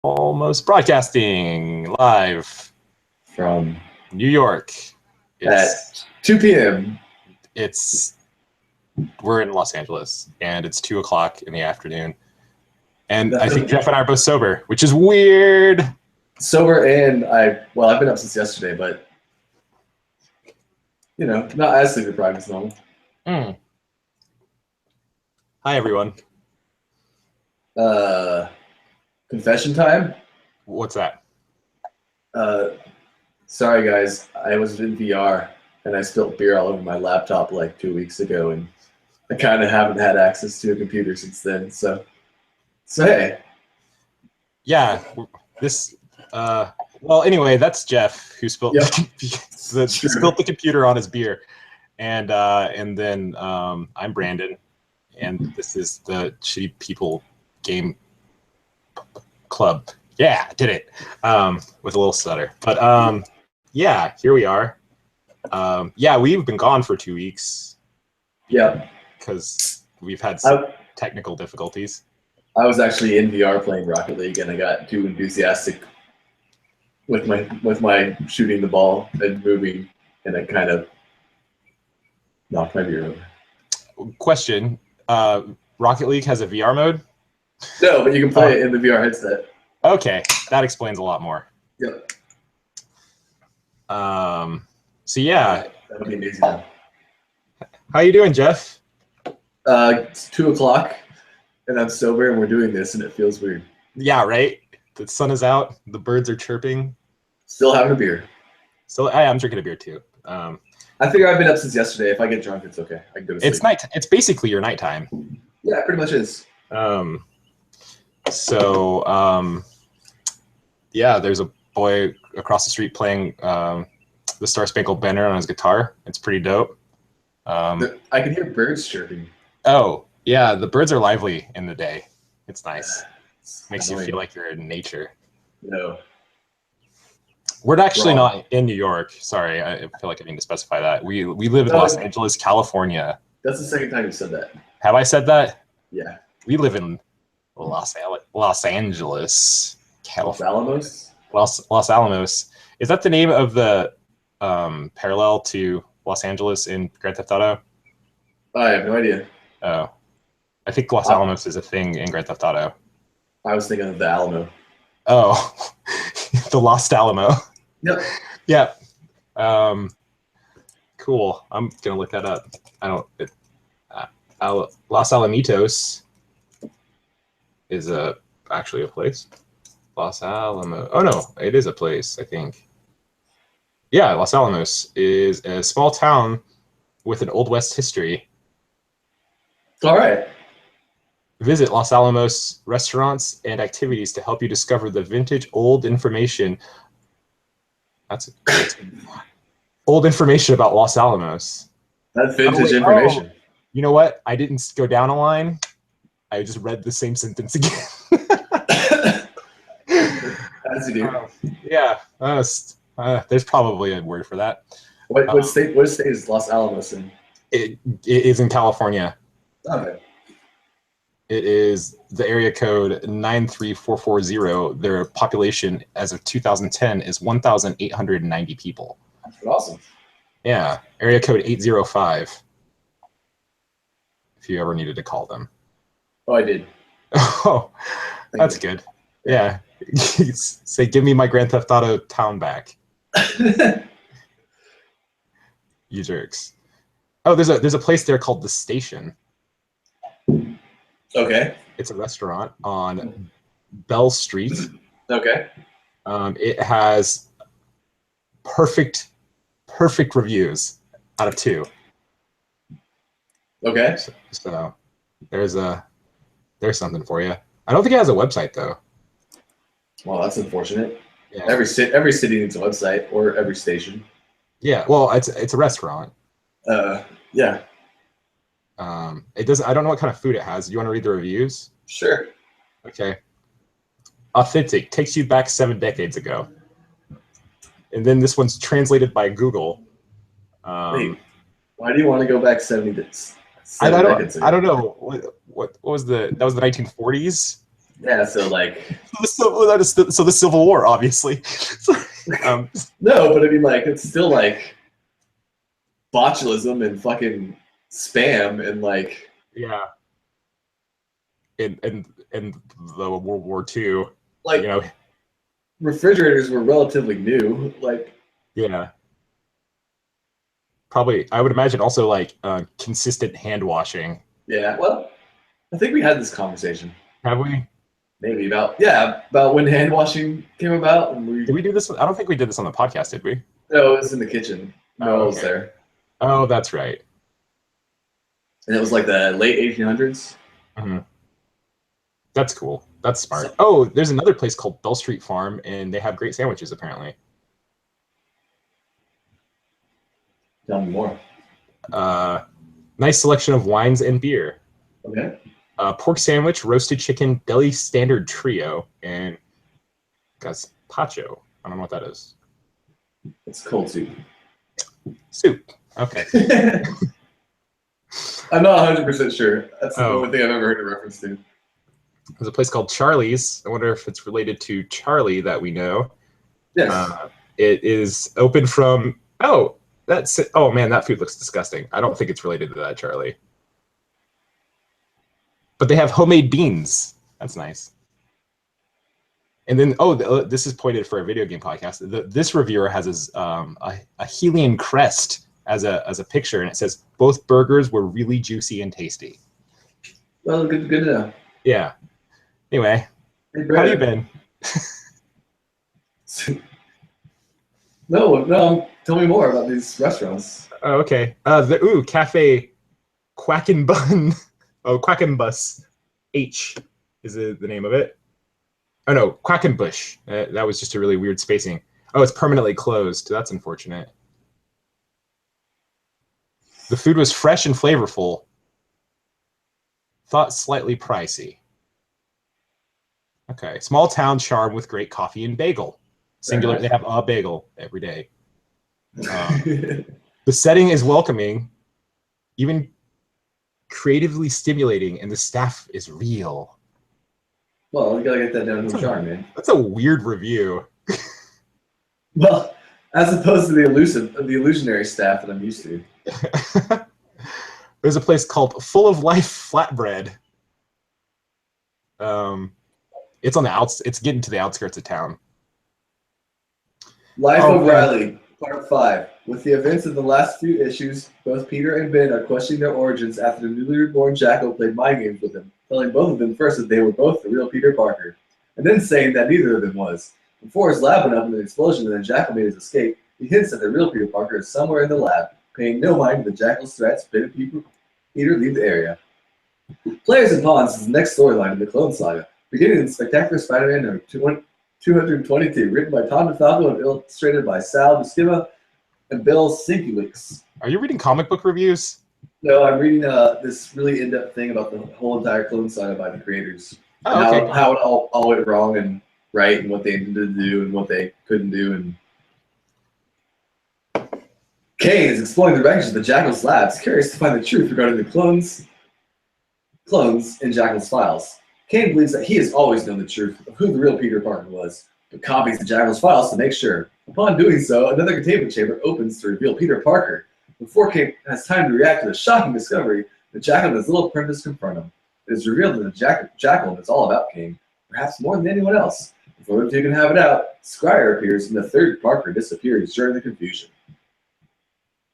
Almost broadcasting live from New York. At 2 p.m. We're in Los Angeles, and it's 2 o'clock in the afternoon. And I think Jeff and I are both sober, which is weird. Sober, and I've been up since yesterday, but not as sleep deprived as normal. Hi, everyone. Confession time? What's that? Sorry guys, I was in VR and I spilled beer all over my laptop like 2 weeks ago, and I kind of haven't had access to a computer since then. So hey. Yeah, well, anyway, that's Jeff who spilled spilled the computer on his beer, and then I'm Brandon, and this is the Shitty People Game Club. Yeah, I did it with a little stutter, but yeah, here we are. Yeah, we've been gone for 2 weeks. Yeah, because we've had some technical difficulties. I was actually in VR playing Rocket League, and I got too enthusiastic with my shooting the ball and moving, and I kind of knocked my beer over. Question: Rocket League has a VR mode? No, but you can play it in the VR headset. Okay, that explains a lot more. Yep. So yeah, that would be amazing. How you doing, Jeff? It's 2 o'clock, and I'm sober, and we're doing this, and it feels weird. Yeah, right? The sun is out, the birds are chirping. Still having a beer. I'm drinking a beer too. I figure I've been up since yesterday. If I get drunk, it's okay. I can go to sleep. It's night. It's basically your nighttime. Yeah, it pretty much is. Yeah, there's a boy across the street playing the Star Spangled Banner on his guitar. It's pretty dope. I can hear birds chirping. Oh, yeah, the birds are lively in the day. It's nice. Makes annoying. You feel like you're in nature. No. We're actually not in New York. Sorry, I feel like I need to specify that. We live in Los Angeles, California. That's the second time you said that. Have I said that? Yeah. We live in Los Angeles, California. Los Alamos. Is that the name of the parallel to Los Angeles in Grand Theft Auto? I have no idea. Oh, I think Los Alamos is a thing in Grand Theft Auto. I was thinking of the Alamo. Oh, the Lost Alamo. Yep. Yeah. Cool. I'm gonna look that up. Los Alamitos is actually a place. Los Alamos. Oh no, it is a place, I think. Yeah, Los Alamos is a small town with an Old West history. All right. Visit Los Alamos restaurants and activities to help you discover the vintage old information. That's old information about Los Alamos. That's vintage information. You know what? I didn't go down a line. I just read the same sentence again. As you do. Yeah. There's probably a word for that. What state is Los Alamos in? It is in California. Okay. It is the area code 93440. Their population as of 2010 is 1,890 people. That's awesome. Yeah, area code 805. If you ever needed to call them. Oh, I did. Oh, that's good. Yeah. Say, give me my Grand Theft Auto town back. You jerks. Oh, there's a place there called The Station. Okay. It's a restaurant on Bell Street. Okay. It has perfect reviews out of 2. Okay. So there's something for you. I don't think it has a website though. Well, that's unfortunate. Yeah. Every city needs a website, or every station. Yeah. Well, it's a restaurant. Yeah. It doesn't. I don't know what kind of food it has. Do you want to read the reviews? Sure. Okay. Authentic takes you back 7 decades ago, and then this one's translated by Google. Wait, why do you want to go back 70 decades? I don't know. What was that was the 1940s? Yeah, so like so the Civil War, obviously. no, but I mean like it's still like botulism and fucking spam and like yeah. In the World War II, like you know, refrigerators were relatively new. Like yeah. Probably, I would imagine also like consistent hand washing. yeah, well, I think we had this conversation. Have we? Maybe about when hand washing came about and we Did we do this? I don't think we did this on the podcast, did we? no, it was in the kitchen. Oh, Noah was okay. there. Oh, that's right. And it was like the late 1800s. Mm-hmm. That's cool. That's smart. Oh, there's another place called Bell Street Farm, and they have great sandwiches, apparently. Tell me more. Nice selection of wines and beer. Okay. Pork sandwich, roasted chicken, deli standard trio, and gazpacho. I don't know what that is. It's cold soup. Soup. Okay. I'm not 100% sure. That's the only thing I've ever heard a reference to. There's a place called Charlie's. I wonder if it's related to Charlie that we know. Yes. It is open from... Oh, that's it. Oh, man, that food looks disgusting. I don't think it's related to that, Charlie. But they have homemade beans. That's nice. And then, this is pointed for a video game podcast. This reviewer has a helium crest as a picture, and it says both burgers were really juicy and tasty. Well, good to know. Yeah. Anyway, hey, how you been? No. Tell me more about these restaurants. Oh, okay. Cafe Quackenbun. Oh, Quackenbus H is the name of it. Oh no, Quackenbush. That was just a really weird spacing. Oh, it's permanently closed. That's unfortunate. The food was fresh and flavorful. Thought slightly pricey. Okay. Small town charm with great coffee and bagel. Singular. Nice. They have a bagel every day. The setting is welcoming, even creatively stimulating, and the staff is real. Well, you gotta get that down to a charm, man. That's a weird review. Well, as opposed to the illusionary staff that I'm used to. There's a place called Full of Life Flatbread. It's on the it's getting to the outskirts of town. Life of Riley, Part 5. With the events of the last few issues, both Peter and Ben are questioning their origins after the newly reborn Jackal played mind games with them, telling both of them first that they were both the real Peter Parker, and then saying that neither of them was. Before his lab went up in an explosion and then Jackal made his escape, he hints that the real Peter Parker is somewhere in the lab, paying no mind to the Jackal's threats. Ben and Peter leave the area. Players and Pawns is the next storyline in the Clone Saga, beginning in Spectacular Spider-Man number 222, written by Tom DeFalco and illustrated by Sal Buscema and Bill Sinkiewicz. Are you reading comic book reviews? No, I'm reading this really in-depth thing about the whole entire Clone Saga by the creators. Oh, okay. How it all went wrong and right, and what they intended to do and what they couldn't do. And Kane is exploring the wreckage of the Jackal's labs, curious to find the truth regarding the clones in Jackal's files. Kane believes that he has always known the truth of who the real Peter Parker was, but copies the Jackal's files to make sure. Upon doing so, another containment chamber opens to reveal Peter Parker. Before Kane has time to react to the shocking discovery, the Jackal and his little apprentice confront him. It is revealed that the Jackal is all about Kane, perhaps more than anyone else. Before the two can have it out, Scryer appears and the third Parker disappears during the confusion.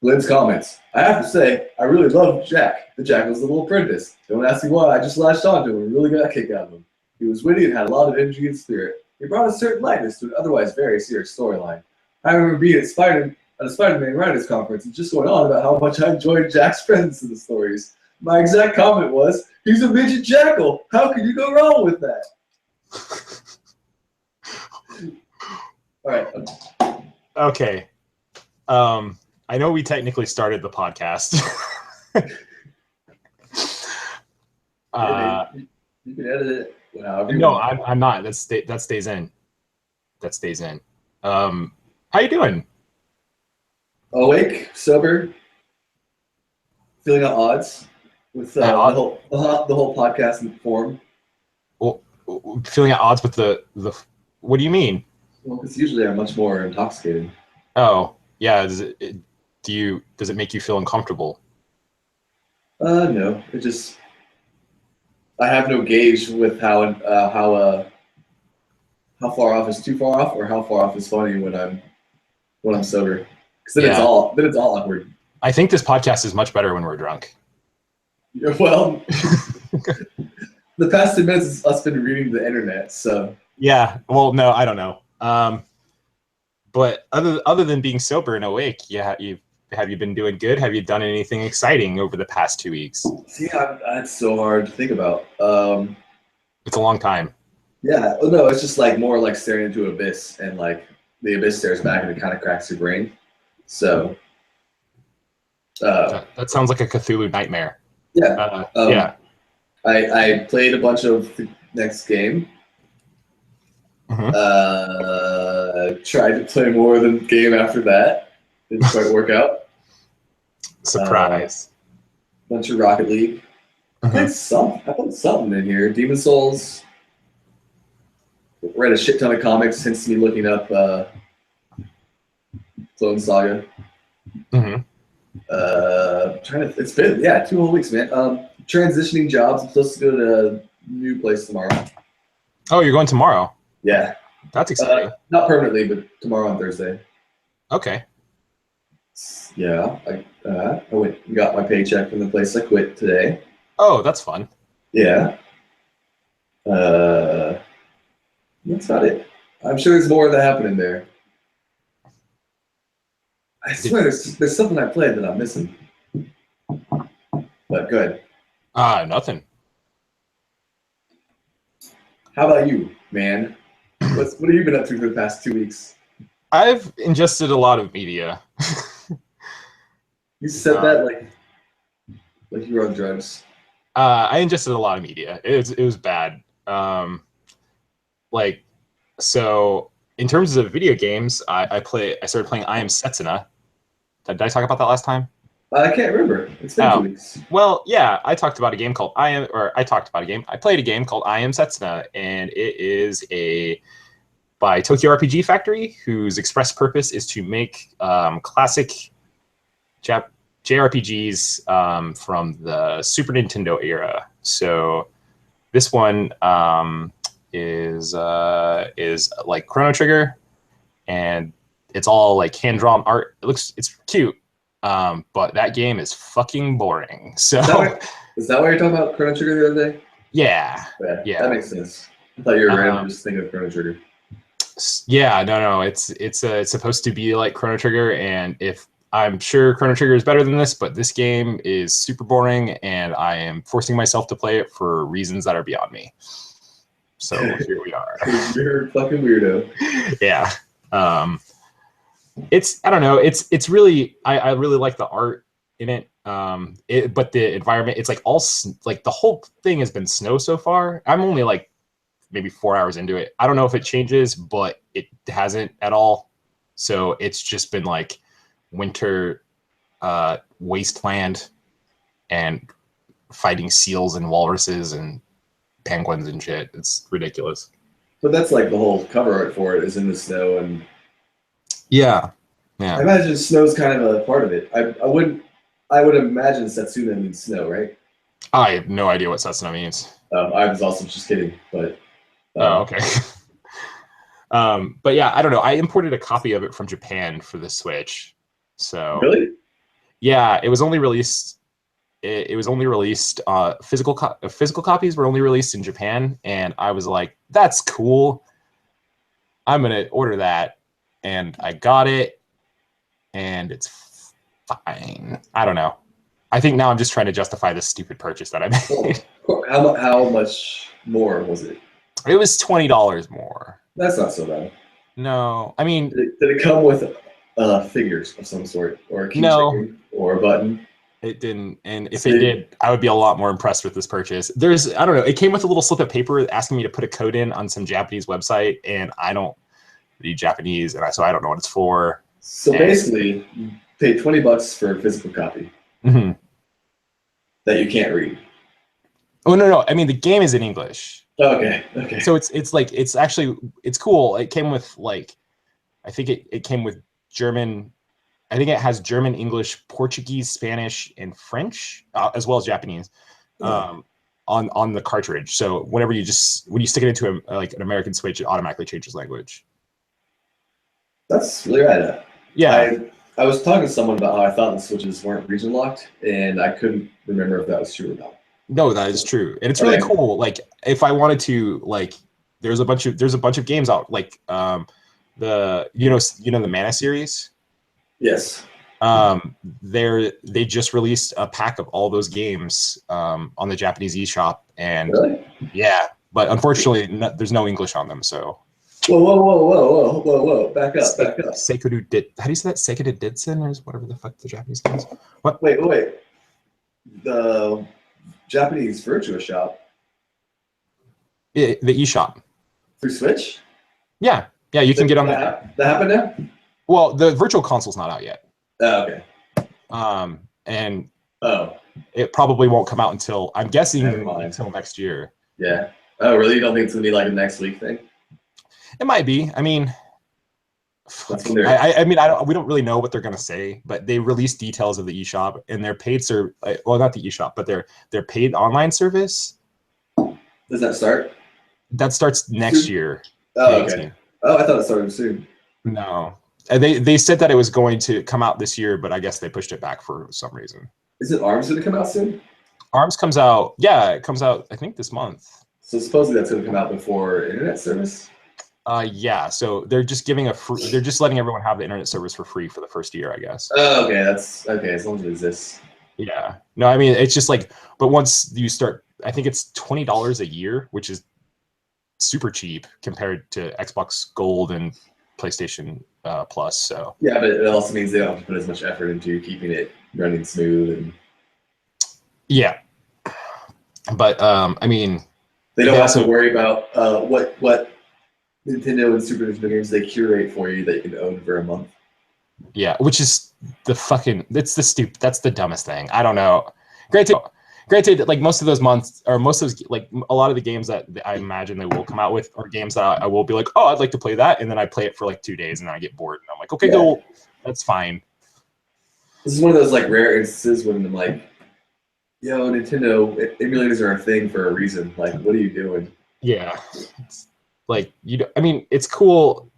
Glenn's comments. I have to say, I really love Jack. The Jackal's the little apprentice. Don't ask me why, I just latched onto him and really got a kick out of him. He was witty and had a lot of energy and spirit. He brought a certain lightness to an otherwise very serious storyline. I remember being at a Spider-Man Writers Conference and just going on about how much I enjoyed Jack's presence in the stories. My exact comment was, he's a midget Jackal. How could you go wrong with that? All right. Okay. I know we technically started the podcast. You can edit it. No, I'm not. That stays in. That stays in. How you doing? Awake, sober, feeling at odds with the whole podcast form. Well, feeling at odds with the. What do you mean? Well, because usually I'm much more intoxicated. Oh, yeah. Does it make you feel uncomfortable? No. It just I have no gauge with how far off is too far off, or how far off is funny when I'm sober. Because then it's all awkward. I think this podcast is much better when we're drunk. Well, the past 10 minutes is us been reading the internet, so. Yeah. Well, no, I don't know. But other than being sober and awake, yeah, have you been doing good? Have you done anything exciting over the past 2 weeks? See, that's so hard to think about. It's a long time. Yeah. No, it's just like more like staring into an abyss, and like the abyss stares back and it kind of cracks your brain. So. That sounds like a Cthulhu nightmare. Yeah. Yeah. I played a bunch of the next game. Mm-hmm. Tried to play more of the game after that. Didn't quite work out. Surprise. Bunch of Rocket League. Mm-hmm. I put something in here. Demon Souls. Read a shit ton of comics since me looking up Clone Saga. Mm-hmm. It's been 2 whole weeks, man. Transitioning jobs. I'm supposed to go to a new place tomorrow. Oh, you're going tomorrow? Yeah. That's exciting. Not permanently, but tomorrow on Thursday. Okay. Yeah. I went and got my paycheck from the place I quit today. Oh, that's fun. Yeah. That's about it. I'm sure there's more of that happening there. I swear there's something I played that I'm missing. But good. Nothing. How about you, man? What have you been up to for the past 2 weeks? I've ingested a lot of media. You said that like you were on drugs. I ingested a lot of media. It was bad. So in terms of video games, I started playing I Am Setsuna. Did I talk about that last time? I can't remember. It's been 2 weeks. Well, yeah, I played a game called I Am Setsuna, and it is by Tokyo RPG Factory, whose express purpose is to make classic JRPGs from the Super Nintendo era. So this one is like Chrono Trigger, and it's all like hand-drawn art. It's cute, but that game is fucking boring. So is that why you're talking about Chrono Trigger the other day? Yeah. That makes sense. I thought you were randomly just thinking of Chrono Trigger. Yeah, no, it's supposed to be like Chrono Trigger, and I'm sure Chrono Trigger is better than this, but this game is super boring, and I am forcing myself to play it for reasons that are beyond me. So here we are. You're a fucking weirdo. Yeah. I don't know. It's really, I really like the art in it. But the environment, it's like the whole thing has been snow so far. I'm only like maybe 4 hours into it. I don't know if it changes, but it hasn't at all. So it's just been like winter wasteland and fighting seals and walruses and penguins and shit. It's ridiculous. But that's like the whole cover art for it is in the snow, and yeah. I imagine snow's kind of a part of it. I would imagine Setsuna means snow, right? I have no idea what Setsuna means. I was also just kidding, but oh, okay. But yeah, I don't know. I imported a copy of it from Japan for the Switch. So really? Yeah, it was only released. Physical copies were only released in Japan, and I was like, "That's cool. I'm gonna order that," and I got it, and it's fine. I don't know. I think now I'm just trying to justify this stupid purchase that I made. How much more was it? It was $20 more. That's not so bad. No, I mean, did it come with figures of some sort, or a keychain, or a button? It didn't, and if it did, I would be a lot more impressed with this purchase. I don't know, it came with a little slip of paper asking me to put a code in on some Japanese website, and I don't read Japanese, and so I don't know what it's for. So basically, you paid $20 for a physical copy that you can't read. Oh no, I mean the game is in English. Okay. Okay. So it's actually cool. It came with like, I think it came with German. I think it has German, English, Portuguese, Spanish, and French, as well as Japanese, on the cartridge. So whenever when you stick it into like an American Switch, it automatically changes language. That's really rad. Yeah. I was talking to someone about how I thought the Switches weren't region locked, and I couldn't remember if that was true or not. No, that is true, and it's really cool. Like if I wanted to, like, there's a bunch of games out, like the the Mana series. Yes. They just released a pack of all those games on the Japanese eShop, and really? Yeah, but unfortunately, there's no English on them. So. Whoa! Back up. Seikudu did. How do you say that? Seikudu Didsen, or whatever the fuck the Japanese name is. What? Wait. The Japanese Virtua Shop. The eShop. Through Switch? Yeah, you can get on that. That happened now? Well, the Virtual Console's not out yet. Oh, okay. And it probably won't come out until, I'm guessing, until next year. Yeah. Oh, really? You don't think it's gonna be like a next week thing? It might be. I mean, we don't really know what they're gonna say, but they released details of the eShop and their paid well, not the eShop, but their paid online service. Does that start? That starts next year. Oh, okay. Oh, I thought it started soon. No. They said that it was going to come out this year, but I guess they pushed it back for some reason. Is it ARMS going to come out soon? ARMS comes out, yeah, it comes out, I think, this month. So supposedly that's going to come out before internet service? Yeah, so they're just giving they're just letting everyone have the internet service for free for the first year, I guess. Oh, okay, that's okay, as long as it exists. Yeah. No, I mean, it's just like, but once you start, I think it's $20 a year, which is super cheap compared to Xbox Gold and PlayStation Plus. So yeah, but it also means they don't have to put as much effort into keeping it running smooth and yeah. But I mean, they don't have to worry about what Nintendo and Super Nintendo games they curate for you that you can own for a month. Yeah, which is that's the dumbest thing. I don't know. Granted, like most of those months, or most of those, like a lot of the games that I imagine they will come out with are games that I will be like, oh, I'd like to play that, and then I play it for like 2 days, and then I get bored, and I'm like, okay, go, that's fine. This is one of those like rare instances when I'm like, yo, Nintendo emulators are a thing for a reason. Like, what are you doing? Yeah, it's like I mean, it's cool,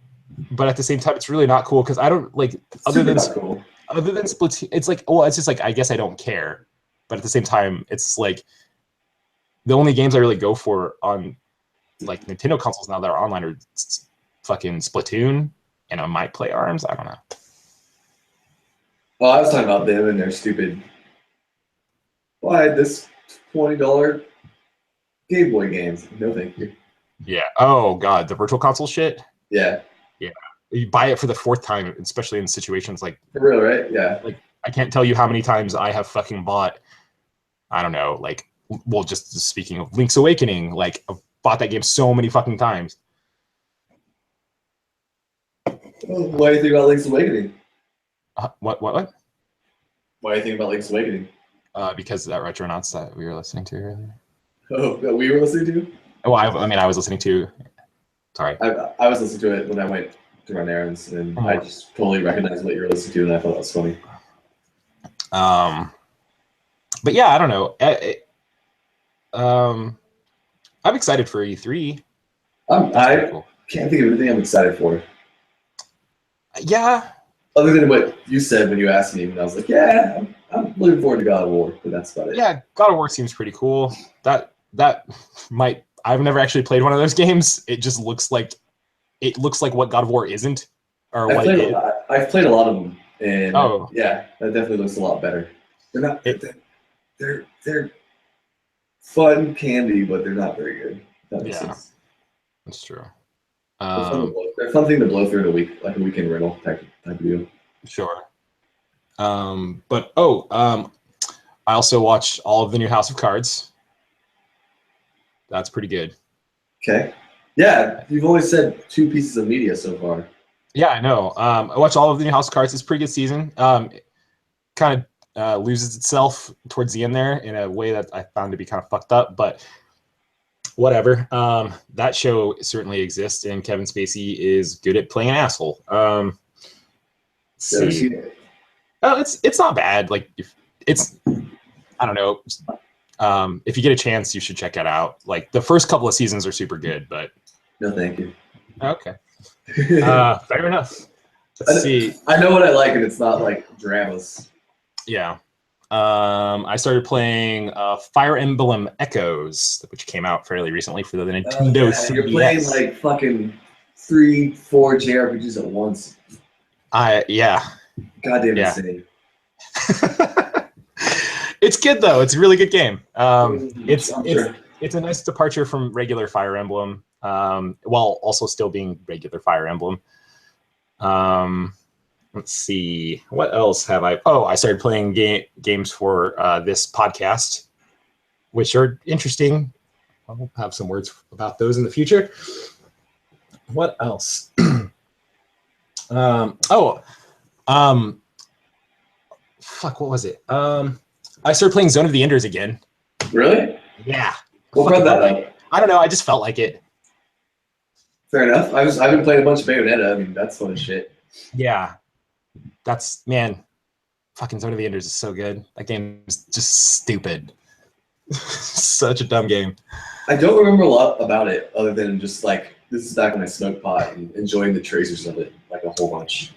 but at the same time, it's really not cool because I don't like other than Splatoon. It's like, well, it's just like I guess I don't care. But at the same time, it's like the only games I really go for on like Nintendo consoles now that are online are fucking Splatoon, and I might play ARMS. I don't know. Oh, I was talking about them and their stupid. Why this $20 Game Boy games? No, thank you. Yeah. Oh God, the Virtual Console shit. Yeah. Yeah. You buy it for the 4th time, especially in situations like. For real, right? Yeah. Like I can't tell you how many times I have fucking bought. I don't know, like, well, just speaking of Link's Awakening, like, I've bought that game so many fucking times. Why do you think about Link's Awakening? What? Why do you think about Link's Awakening? Because of that Retronauts that we were listening to earlier. Oh, that we were listening to? Oh, I was listening to. Sorry. I was listening to it when I went to run errands, and I just totally recognized what you were listening to, and I thought that was funny. But yeah, I don't know. I'm excited for E3. I can't think of anything I'm excited for. Yeah. Other than what you said when you asked me, and I was like, yeah, I'm looking forward to God of War, but that's about it. Yeah, God of War seems pretty cool. That might. I've never actually played one of those games. It just looks like what God of War isn't, or I've played a lot of them, and yeah, that definitely looks a lot better. They're not. They're fun candy, but they're not very good. That makes sense. That's true. They're a fun thing to blow through in a week, like a weekend rental type of deal. Sure. But I also watched all of the new House of Cards. That's pretty good. Okay. Yeah, you've only said 2 pieces of media so far. Yeah, I know. I watched all of the new House of Cards. It's a pretty good season. Kind loses itself towards the end there in a way that I found to be kind of fucked up, but whatever. That show certainly exists, and Kevin Spacey is good at playing an asshole. See. Oh, it's not bad. Like, it's, I don't know. If you get a chance, you should check it out. Like, the first couple of seasons are super good, but no, thank you. Okay. Fair enough. Let's see. I know what I like, and it's not like dramas. Yeah. I started playing Fire Emblem Echoes, which came out fairly recently for the Nintendo 3DS. You're playing like fucking 3-4 JRPGs at once. Yeah. Goddamn insane. It's good though. It's a really good game. It's a nice departure from regular Fire Emblem, while also still being regular Fire Emblem. Let's see. What else have I? Oh, I started playing games for this podcast, which are interesting. I'll have some words about those in the future. What else? Fuck, what was it? I started playing Zone of the Enders again. Really? Yeah. What brought that up? I don't know. I just felt like it. Fair enough. I've been playing a bunch of Bayonetta. I mean, that's fun as shit. Yeah. That's, man, fucking Zone of the Enders is so good. That game is just stupid. Such a dumb game. I don't remember a lot about it other than just like, this is back when I smoked pot and enjoying the tracers of it, like a whole bunch.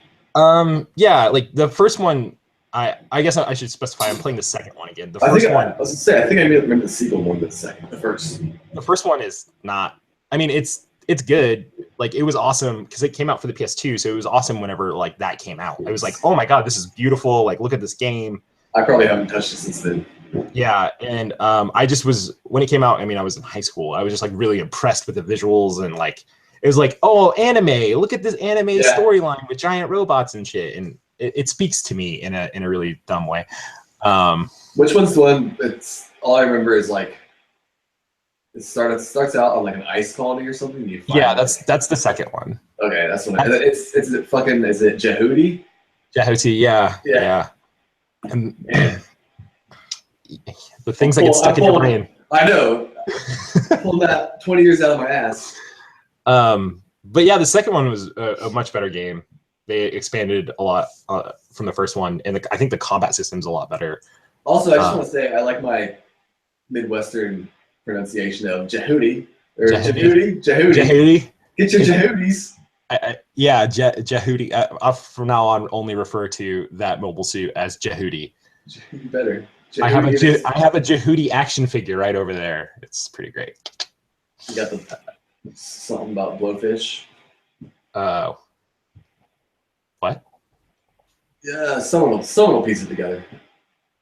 Yeah, like the first one, I guess I should specify I'm playing the second one again. I think I remember the sequel more than the second. The first one is not, I mean, it's good. Like, it was awesome because it came out for the PS2, so it was awesome whenever like that came out. I was like, oh my god, this is beautiful. Like, look at this game. I probably haven't touched it since then. Yeah, and I just was, when it came out, I mean, I was in high school. I was just like really impressed with the visuals, and like it was like, oh, anime. Look at this anime storyline with giant robots and shit, and it speaks to me in a really dumb way. Which one's the one that's all I remember is like it starts out on like an ice colony or something? Yeah, that's the second one. Okay, that's one. Is it Jehudi? Jehudi, yeah. And the things that get stuck in your brain. I know. Pulled that 20 years out of my ass. But yeah, the second one was a much better game. They expanded a lot from the first one, and I think the combat system's a lot better. Also, I just want to say I like my Midwestern pronunciation of Jehudi. Jehudi. Get your Jehudis. Jehudi. I'll from now on only refer to that mobile suit as Jehudi. You better. I have a Jehudi action figure right over there. It's pretty great. You got the something about blowfish. What? Yeah, someone will piece it together.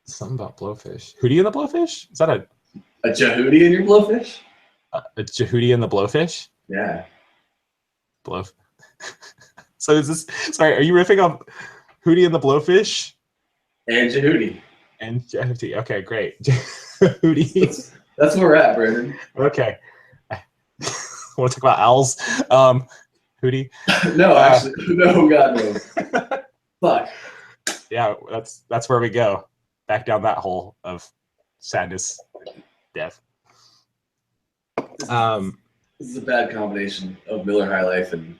Something about blowfish. Hootie and the Blowfish? Is that a Jehudi in your blowfish? A Jehudi and the Blowfish? Yeah. Blow. So is this? Sorry, are you riffing on Hootie and the Blowfish? And Jehudi. And Jehudi. Okay, great. Jehudi. That's where we're at, Brandon. Okay. Want to talk about owls? Hootie? No, actually, no, God knows. Fuck. Yeah, that's where we go. Back down that hole of sadness, death. This is a bad combination of Miller High Life and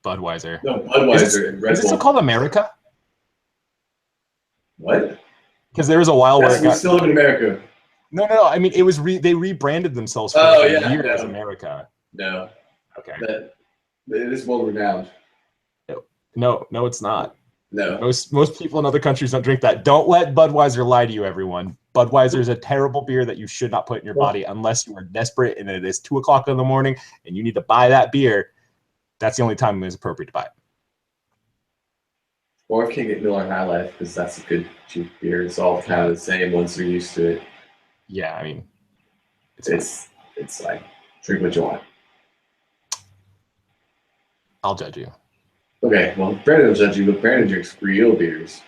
Budweiser. No, Budweiser and Red Bull. Is it still called America? What? Because there was a while where we still live in America. No. I mean, it was they rebranded themselves for years as America. No. Okay. It is world renowned. No, it's not. No. Most people in other countries don't drink that. Don't let Budweiser lie to you, everyone. Budweiser is a terrible beer that you should not put in your body unless you are desperate and it is 2:00 in the morning and you need to buy that beer. That's the only time it is appropriate to buy it. Or if you can get Miller High Life, because that's a good cheap beer. It's all kind of the same once you're used to it. Yeah, I mean, it's like drink what you want. I'll judge you. Okay, well, Brandon will judge you, but Brandon drinks real beers.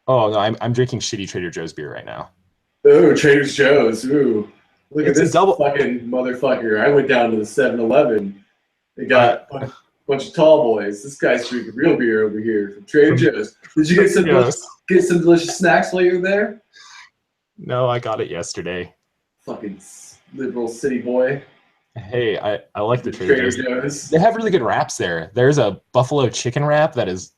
Oh no, I'm drinking shitty Trader Joe's beer right now. Oh, Trader Joe's. Ooh, look at this fucking motherfucker! I went down to the 7-Eleven. They got bunch of tall boys. This guy's drinking real beer over here from Trader Joe's. Did you get some delicious snacks while you were there? No, I got it yesterday. Fucking liberal city boy. Hey, I like the Trader Joe's. They have really good wraps there. There's a buffalo chicken wrap that is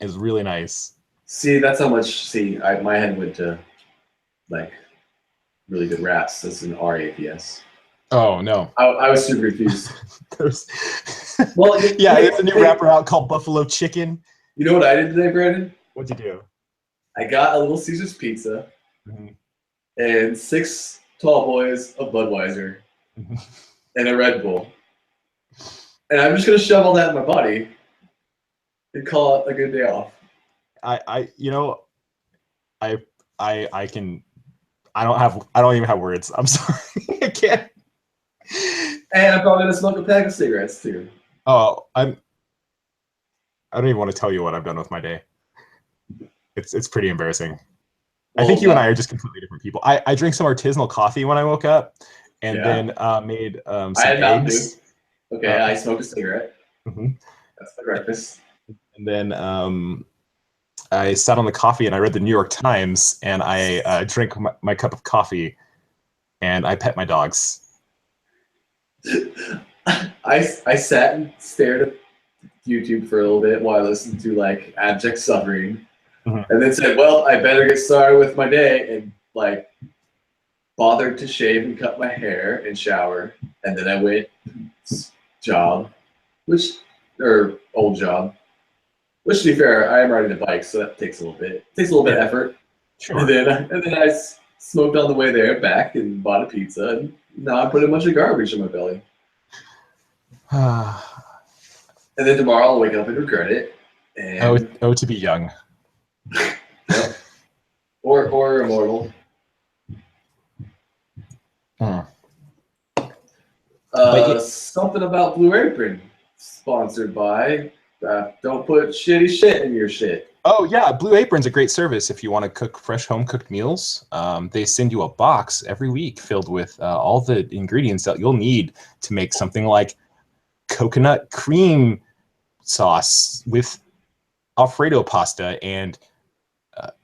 really nice. See, that's how much. See, my head went to like really good wraps. That's an RAPS. Oh no, I was super confused. Well, yeah, there's a new wrapper out called Buffalo Chicken. You know what I did today, Brandon? What'd you do? I got a Little Caesars pizza and 6 tall boys of Budweiser and a Red Bull, and I'm just gonna shove all that in my body and call it a good day off. I don't even have words. I'm sorry. I can't. And I'm probably gonna smoke a pack of cigarettes too. Oh, I don't even want to tell you what I've done with my day. It's pretty embarrassing. Well, I think you and I are just completely different people. I drank some artisanal coffee when I woke up, and then made some eggs. Okay, I smoked a cigarette. That's my breakfast. And then I sat on the coffee and I read the New York Times, and I drank my cup of coffee, and I pet my dogs. I sat and stared at YouTube for a little bit while I listened to like abject suffering, and then said, "Well, I better get started with my day," and like bothered to shave and cut my hair and shower, and then I went old job. Which, to be fair, I am riding a bike, so that takes a little bit. It takes a little bit of effort. Sure. And then I smoked on the way there, back, and bought a pizza. And now I put a bunch of garbage in my belly. And then tomorrow I'll wake up and regret it. And to be young. Yep. Or immortal. Something about Blue Apron, sponsored by. Don't put shitty shit in your shit. Oh yeah, Blue Apron's a great service if you want to cook fresh home-cooked meals. They send you a box every week filled with all the ingredients that you'll need to make something like coconut cream sauce with Alfredo pasta and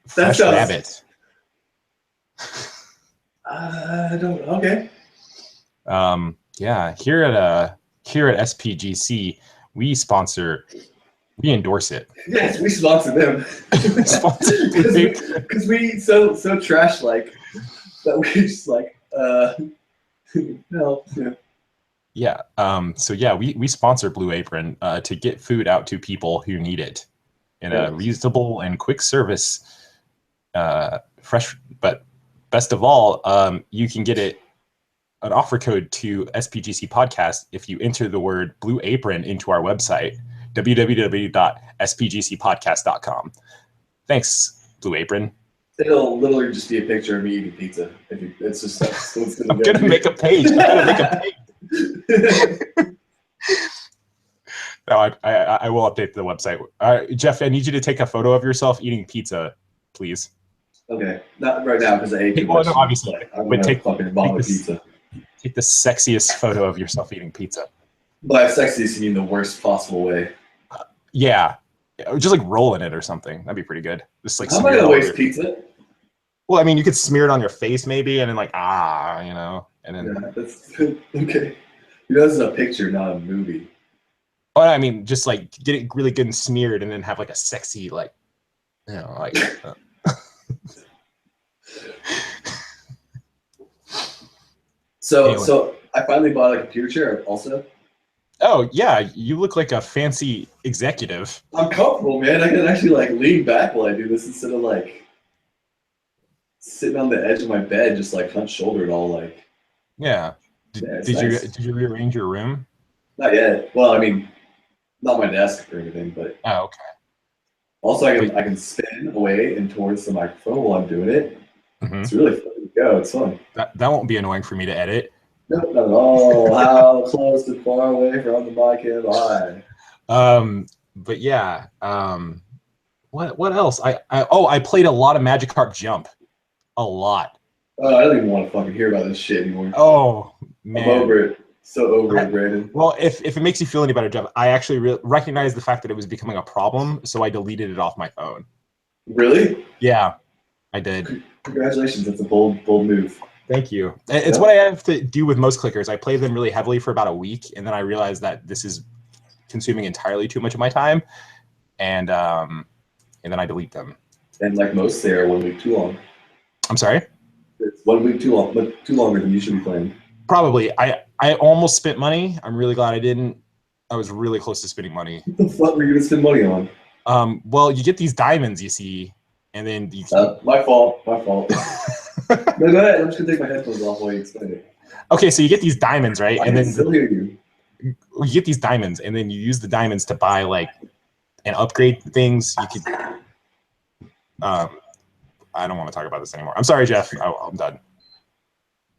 fresh rabbit. I don't. Okay. Yeah, here at SPGC. We endorse it. Yes, we sponsor them. Because we so trash like that we just like no. Yeah. So yeah, we sponsor Blue Apron to get food out to people who need it in a reasonable and quick service. Fresh, but best of all, you can get an offer code to SPGC podcast if you enter the word Blue Apron into our website, www.spgcpodcast.com. Thanks, Blue Apron. It'll literally just be a picture of me eating pizza. It's just that's what's I'm gonna make a page. No, I will update the website. Jeff, I need you to take a photo of yourself eating pizza, please. Okay, not right now because I ate too much. No, obviously, but take pizza. Take the sexiest photo of yourself eating pizza. By sexiest, you mean the worst possible way. Yeah. Just like roll in it or something. That'd be pretty good. Just like how am I gonna waste pizza? Well, I mean, you could smear it on your face maybe, and then like, and then. Yeah, that's okay. This is a picture, not a movie. Oh, I mean, just like get it really good and smeared, and then have like a sexy, like, like. So I finally bought a computer chair also. Oh yeah, you look like a fancy executive. I'm comfortable, man. I can actually like lean back while I do this instead of like sitting on the edge of my bed, just like hunched shouldered, all like. Yeah. Did you rearrange your room? Not yet. Well, I mean, not my desk or anything, but. Oh, okay. Also, I can spin away and towards the microphone while I'm doing it. It's really fun to go. It's fun. That won't be annoying for me to edit. No, not at all. How close and far away from the mic am I? But yeah. What else? I played a lot of Magikarp Jump. A lot. Oh, I don't even want to fucking hear about this shit anymore. Oh man. I'm over it. So over it, Brandon. Well, if it makes you feel any better, Jeff, I actually recognized the fact that it was becoming a problem, so I deleted it off my phone. Really? Yeah, I did. Congratulations, that's a bold move. Thank you. It's what I have to do with most clickers. I play them really heavily for about a week, and then I realize that this is consuming entirely too much of my time, and then I delete them. And like most, they are 1 week too long. I'm sorry? It's 1 week too long, but too longer than you should be playing. Probably. I almost spent money. I'm really glad I didn't. I was really close to spending money. What the fuck were you gonna spend money on? Well, you get these diamonds, you see, and then you. My fault. No, go ahead. I'm just gonna take my headphones off while you explain it. Okay, so you get these diamonds, right? I can still hear you. You get these diamonds, and then you use the diamonds to buy like and upgrade things. You could. I don't want to talk about this anymore. I'm sorry, Jeff. I'm done.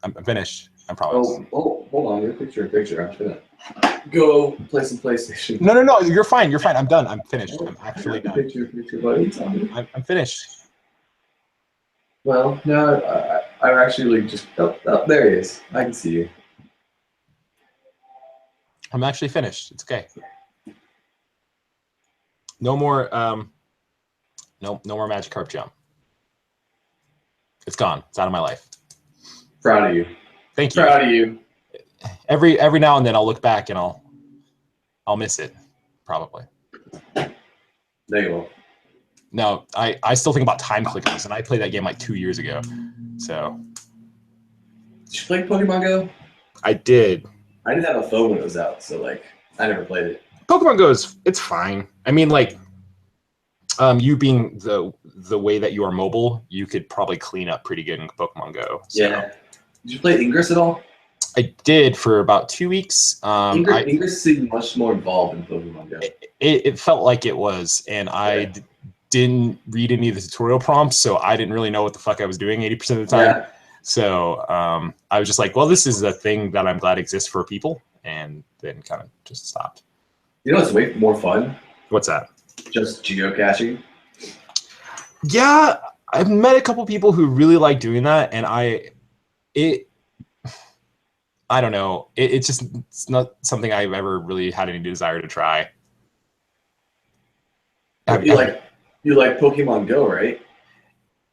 I'm finished. I promise. Oh, hold on. You're picture. I'm just gonna go play some PlayStation. No. You're fine. You're fine. I'm done. I'm finished. I'm actually done. Picture, buddy. I'm finished. Well, no, I'm actually just. Oh, there he is. I can see you. I'm actually finished. It's okay. No more. No more Magikarp jump. It's gone. It's out of my life. Proud of you. Thank you. Proud of you. Every now and then I'll look back and I'll miss it, probably. There you go. No, I still think about time clickers, and I played that game like 2 years ago. So. Did you play Pokemon Go? I did. I didn't have a phone when it was out, so like I never played it. Pokemon Go it's fine. I mean, like, you being the way that you are mobile, you could probably clean up pretty good in Pokemon Go. So. Yeah. Did you play Ingress at all? I did for about 2 weeks. Ingress seemed much more involved in Pokemon Go. It felt like it was, and I didn't read any of the tutorial prompts, so I didn't really know what the fuck I was doing 80% of the time. Yeah. So I was just like, well, this is a thing that I'm glad exists for people, and then kind of just stopped. You know what's way more fun? What's that? Just geocaching. Yeah, I've met a couple people who really like doing that, and I don't know. It's not something I've ever really had any desire to try. You like Pokemon Go, right?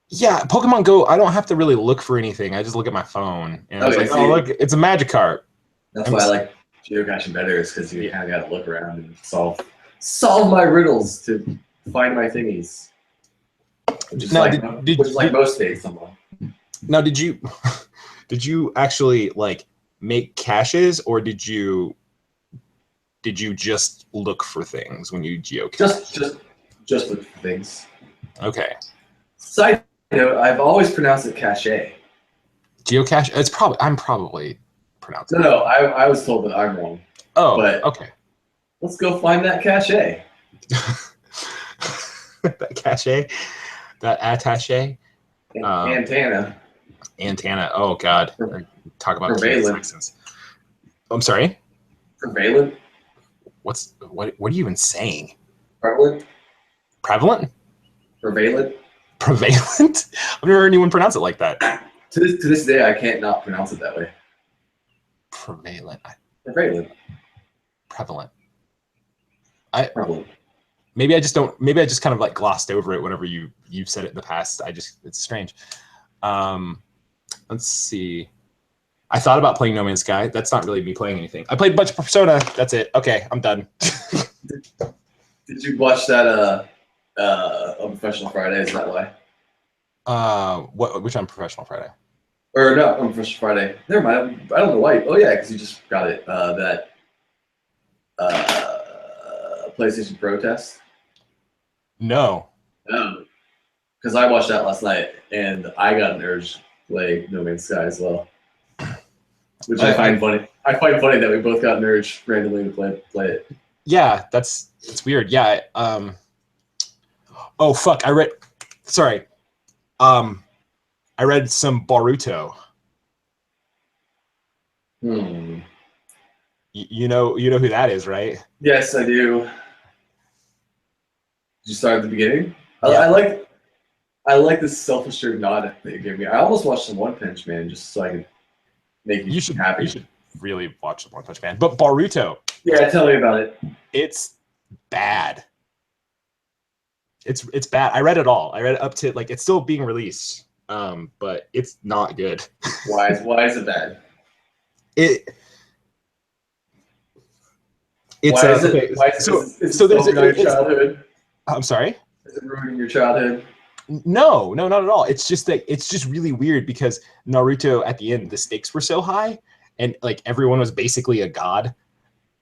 Yeah, Pokemon Go, I don't have to really look for anything. I just look at my phone. And I was like, oh, look, it's a Magikarp. That's why I like geocaching better, is because you kind of got to look around and solve my riddles to find my thingies. Which is like most days someone. Now, did you actually like make caches, or did you just look for things when you geocache? Just look for things. Okay. Side note, I've always pronounced it cache. Geocache? I'm probably pronouncing it. No, I was told that I'm wrong. Oh, but okay. Let's go find that cache. That cache? That attache? Antenna. Oh, God. Talk about prevalent. I'm sorry? Prevalent. What are you even saying? Prevalent. Prevalent? Prevalent. Prevalent? I've never heard anyone pronounce it like that. To this day, I can't not pronounce it that way. Prevalent. Prevalent. Prevalent. Maybe I just kind of like glossed over it whenever you've said it in the past. It's strange. Let's see. I thought about playing No Man's Sky. That's not really me playing anything. I played a bunch of Persona. That's it. Okay, I'm done. Did you watch that on Professional Friday? Is that why? Which on Professional Friday? Or no, on Professional Friday. Never mind. I don't know why. Oh yeah, because you just got it. That PlayStation Pro test. No. Because I watched that last night, and I got an urge to play No Man's Sky as well. Which I find funny. I find funny that we both got an urge randomly to play it. Yeah, it's weird. Yeah. Oh fuck! I read some Boruto. You know who that is, right? Yes, I do. Did you start at the beginning? Yeah. I like this self-assured nod that you gave me. I almost watched some One Punch Man just so I could make you happy. really watched One Punch Man. But Boruto. Yeah, tell me about it. It's bad. It's bad. I read it all. I read it up to like it's still being released. But it's not good. Why is it bad? It's why is it? okay. Why is So there's your childhood? I'm sorry. Is it ruining your childhood? No, not at all. It's just really weird because Naruto at the end the stakes were so high and like everyone was basically a god,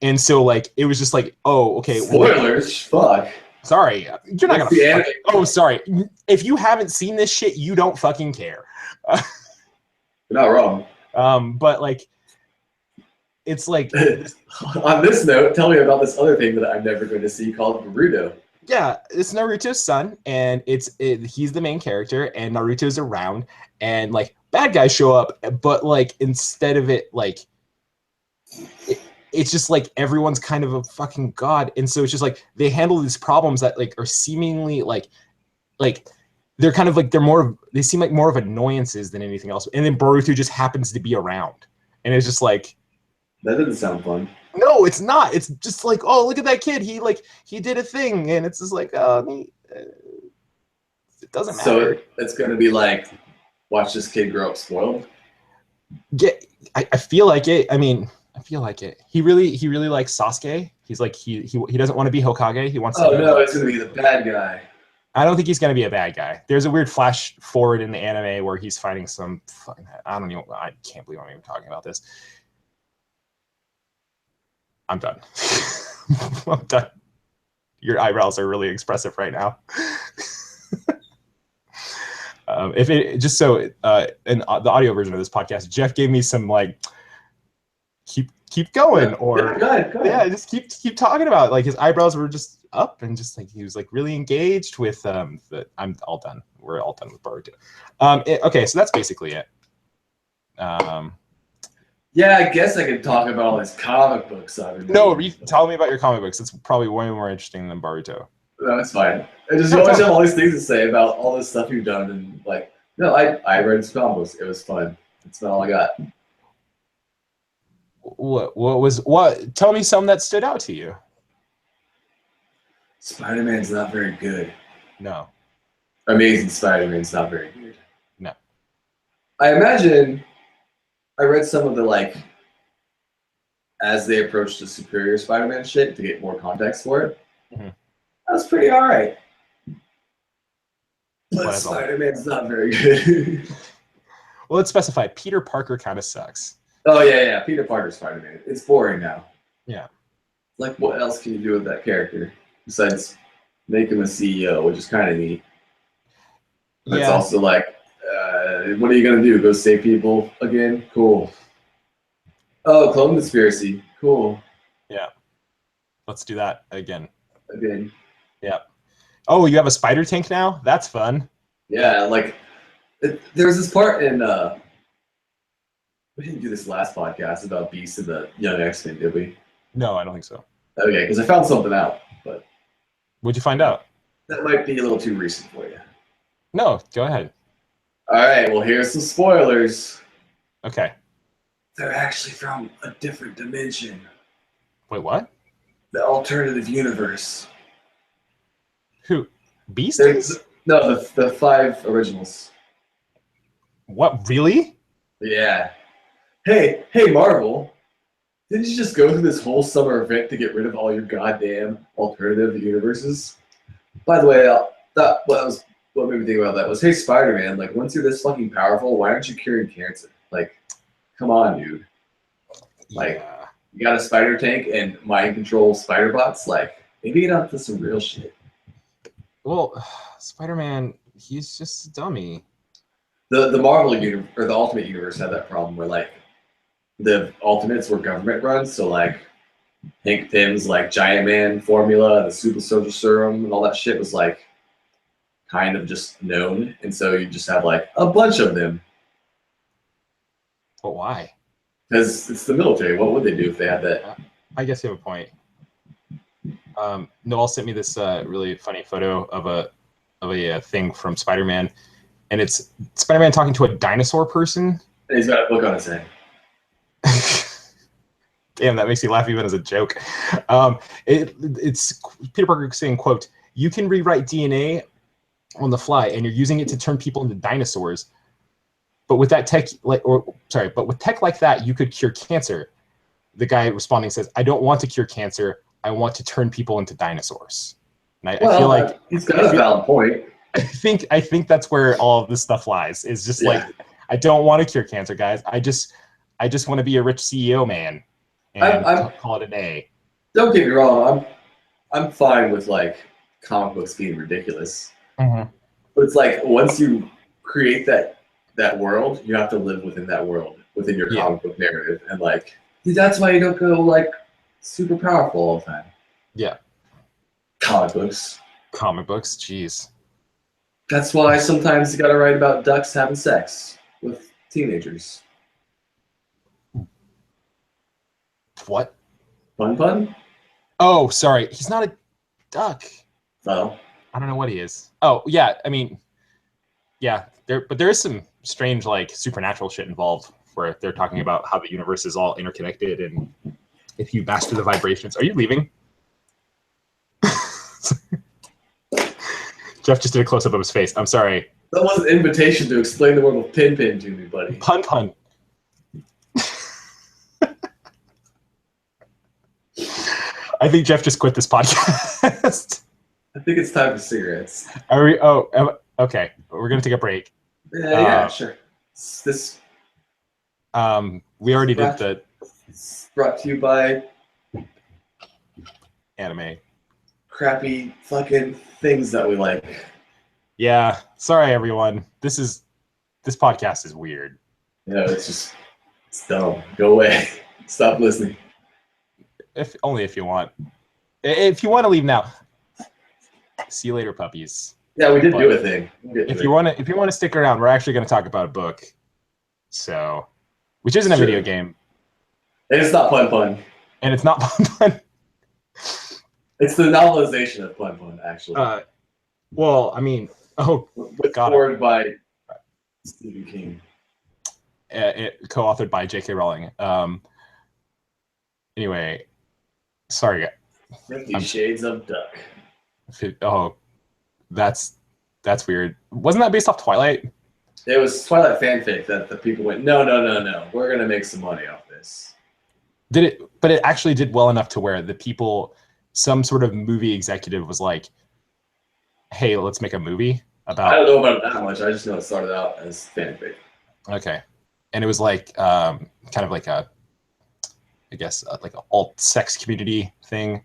and so like it was just like, oh, okay. Spoilers. Fuck. Sorry, you're not gonna. Oh, sorry. If you haven't seen this shit, you don't fucking care. You're not wrong. But like, it's like. On this note, tell me about this other thing that I'm never going to see called Naruto. Yeah, it's Naruto's son, and he's the main character, and Naruto's around, and like bad guys show up, but like instead of it, like. It's just like everyone's kind of a fucking god, and so it's just like they handle these problems that like are seemingly like they're kind of like they seem like more of annoyances than anything else, and then Boruto just happens to be around, and it's just like that doesn't sound fun. No, it's not. It's just like, oh, look at that kid. He did a thing, and it's just like, oh, it doesn't matter. So it's gonna be like, watch this kid grow up spoiled. Yeah, I feel like it. I mean. I feel like it. He really likes Sasuke. He's like he doesn't want to be Hokage. He wants to. Oh no, it's gonna be the bad guy. I don't think he's gonna be a bad guy. There's a weird flash forward in the anime where he's fighting some. I can't believe I'm even talking about this. I'm done. I'm done. Your eyebrows are really expressive right now. If it just so in the audio version of this podcast, Jeff gave me some like. Keep going, or go ahead. Yeah, just keep talking about it. Like his eyebrows were just up, and just like he was like really engaged with I'm all done. We're all done with Boruto. Okay, so that's basically it. Yeah, I guess I could talk about all these comic books. Tell me about your comic books. It's probably way more interesting than Boruto. No, it's fine. You always have all these things to say about all this stuff you've done, and like, no, I read some comic books. It was fun. That's not all I got. What? Tell me some that stood out to you. Spider-Man's not very good. No. Amazing Spider-Man's not very good. No. I imagine I read some of the like as they approached the Superior Spider-Man shit to get more context for it. Mm-hmm. That was pretty alright. But Spider-Man's not very good. Well, let's specify. Peter Parker kind of sucks. Oh, yeah. Peter Parker Spider-Man. It's boring now. Yeah. Like, what else can you do with that character? Besides make him a CEO, which is kind of neat. But it's also like, what are you going to do? Go save people again? Cool. Oh, clone conspiracy. Cool. Yeah. Let's do that again. Yeah. Oh, you have a spider tank now? That's fun. Yeah, like, there was this part in... we didn't do this last podcast about Beast and the Young X-Men, did we? No, I don't think so. Okay, because I found something out, but... What'd you find out? That might be a little too recent for you. No, go ahead. All right, well, here's some spoilers. Okay. They're actually from a different dimension. Wait, what? The alternative universe. Who? Beast? No, the 5 originals. What, really? Yeah. Hey, Marvel. Didn't you just go through this whole summer event to get rid of all your goddamn alternative universes? By the way, what made me think about that was, hey, Spider-Man, like, once you're this fucking powerful, why aren't you curing cancer? Like, come on, dude. Like, you got a spider tank and mind control spider bots? Like, maybe get out to some real shit. Well, Spider-Man, he's just a dummy. The Marvel universe, or the Ultimate Universe, had that problem where, like, the Ultimates were government run, so, like, Hank Pym's, like, Giant Man formula, the Super Soldier Serum, and all that shit was, like, kind of just known, and so you just have, like, a bunch of them. But why? Because it's the military. What would they do if they had that? I guess you have a point. Noel sent me this really funny photo of a thing from Spider-Man, and it's Spider-Man talking to a dinosaur person. And he's got a book on his head. Damn, that makes me laugh even as a joke. It's Peter Parker saying, quote, "You can rewrite DNA on the fly, and you're using it to turn people into dinosaurs. But with that tech, but with tech like that, you could cure cancer." The guy responding says, "I don't want to cure cancer. I want to turn people into dinosaurs." And I feel like he's got a valid point. I think that's where all of this stuff lies. Is just like, I don't want to cure cancer, guys. I just want to be a rich CEO man and call it a day. Don't get me wrong. I'm fine with like comic books being ridiculous. Mm-hmm. But it's like once you create that world, you have to live within that world, within your comic book narrative, and like that's why you don't go like super powerful all the time. Yeah. Comic books, jeez. That's why sometimes you got to write about ducks having sex with teenagers. What? Pun? Oh, sorry. He's not a duck. Oh. I don't know what he is. Oh, yeah. I mean, yeah. There is some strange, like, supernatural shit involved where they're talking about how the universe is all interconnected, and if you master the vibrations. Are you leaving? Jeff just did a close-up of his face. I'm sorry. That was an invitation to explain the world of Pin to me, buddy. Pun. I think Jeff just quit this podcast. I think it's time for cigarettes. Are we? Oh, okay. We're gonna take a break. Yeah, sure. This. We already did the. It's brought to you by. Anime. Crappy fucking things that we like. Yeah. Sorry, everyone. This podcast is weird. Yeah, it's dumb. Go away. Stop listening. Only if you want. If you want to leave now. See you later, puppies. Yeah, we did do a thing. If you want to stick around, we're actually going to talk about a book. So, which isn't a video game. And it's not Pun. And it's not Pun. It's the novelization of Pun, actually. Well, I mean, forward by Stephen King. Co-authored by J.K. Rowling. Anyway, sorry. 50 Shades of Duck. Oh, that's weird. Wasn't that based off Twilight? It was Twilight fanfic that the people went, no. We're going to make some money off this. But it actually did well enough to where the people, some sort of movie executive was like, hey, let's make a movie about. I don't know about it that much. I just know it started out as fanfic. Okay. And it was like, kind of like like an alt sex community thing.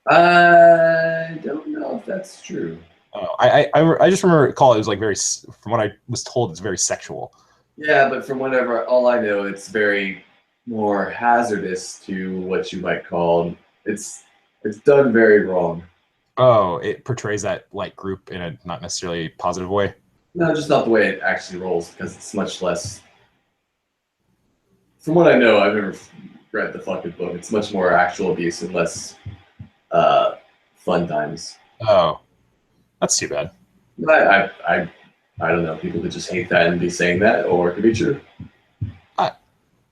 I don't know if that's true. Oh, I just recall it was like very, from what I was told, it's very sexual. Yeah, but from all I know, it's very more hazardous to what you might call, it's done very wrong. Oh, it portrays that like group in a not necessarily positive way. No, just not the way it actually rolls, because it's much less. From what I know, I've never read the fucking book. It's much more actual abuse and less fun times. Oh, that's too bad. I don't know. People could just hate that and be saying that, or it could be true.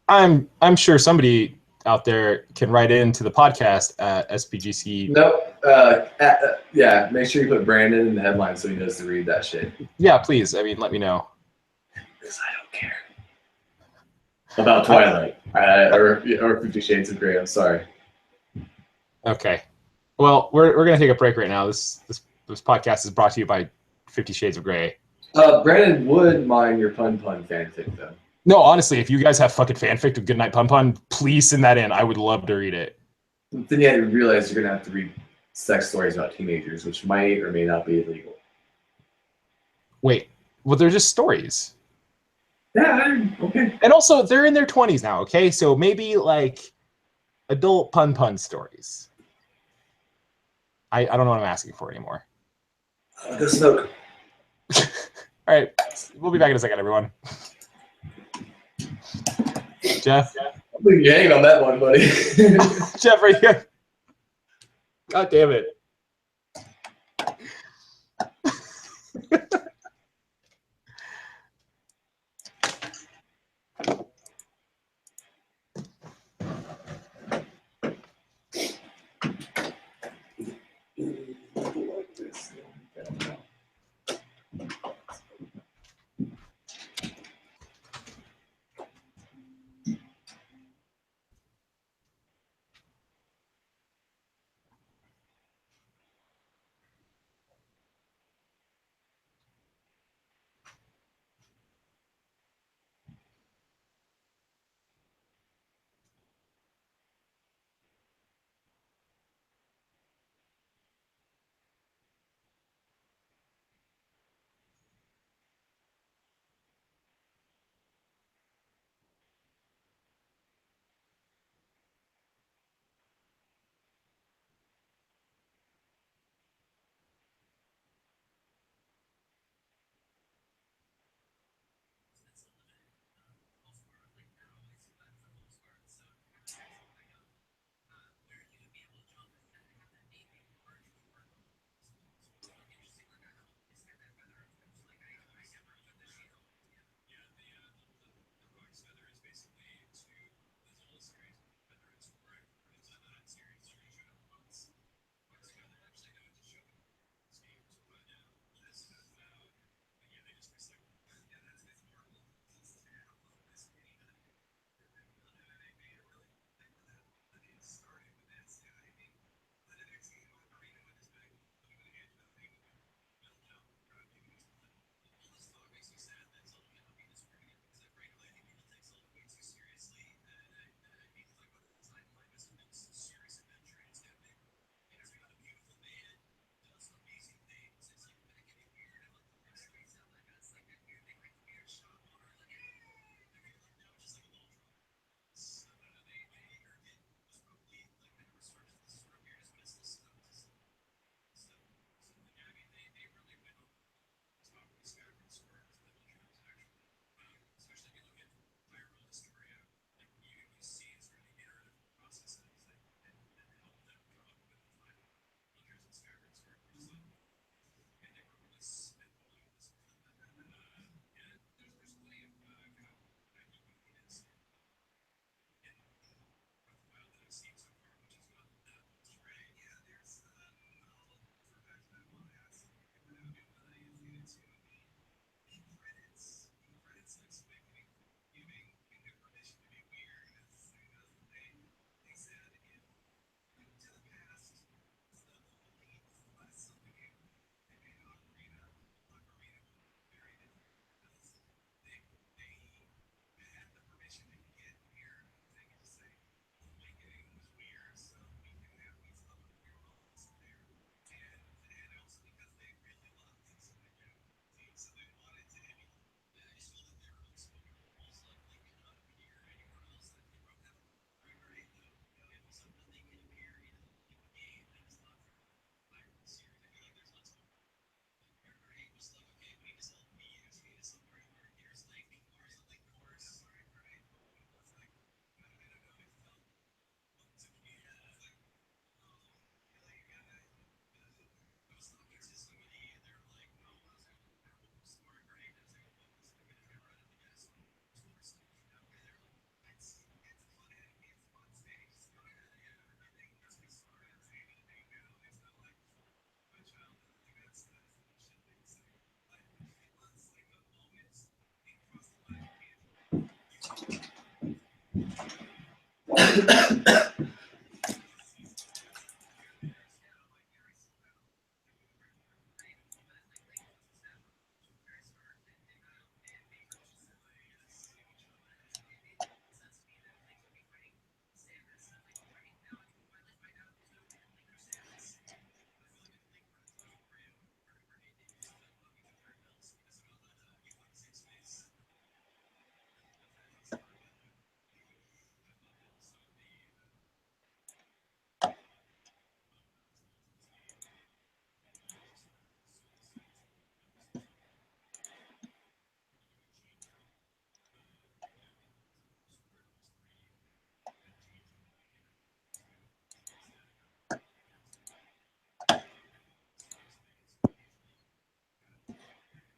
I'm sure somebody out there can write into the podcast at SPGC. Nope. Yeah, make sure you put Brandon in the headline so he knows to read that shit. Yeah, please. I mean, let me know. Because I don't care about Twilight or 50 Shades of Grey. I'm sorry. Okay. Well, we're gonna take a break right now. This podcast is brought to you by 50 Shades of Grey. Brandon would mind your pun fanfic though. No, honestly, if you guys have fucking fanfic of Goodnight Pun, please send that in. I would love to read it. Then you realize you're gonna have to read sex stories about teenagers, which might or may not be illegal. Wait, well, they're just stories. Yeah, okay. And also, they're in their 20s now, okay? So maybe like adult pun stories. I don't know what I'm asking for anymore. Go smoke. All right, we'll be back in a second, everyone. Jeff? I'm leaving you hanging on that one, buddy. Jeff, right here. God damn it.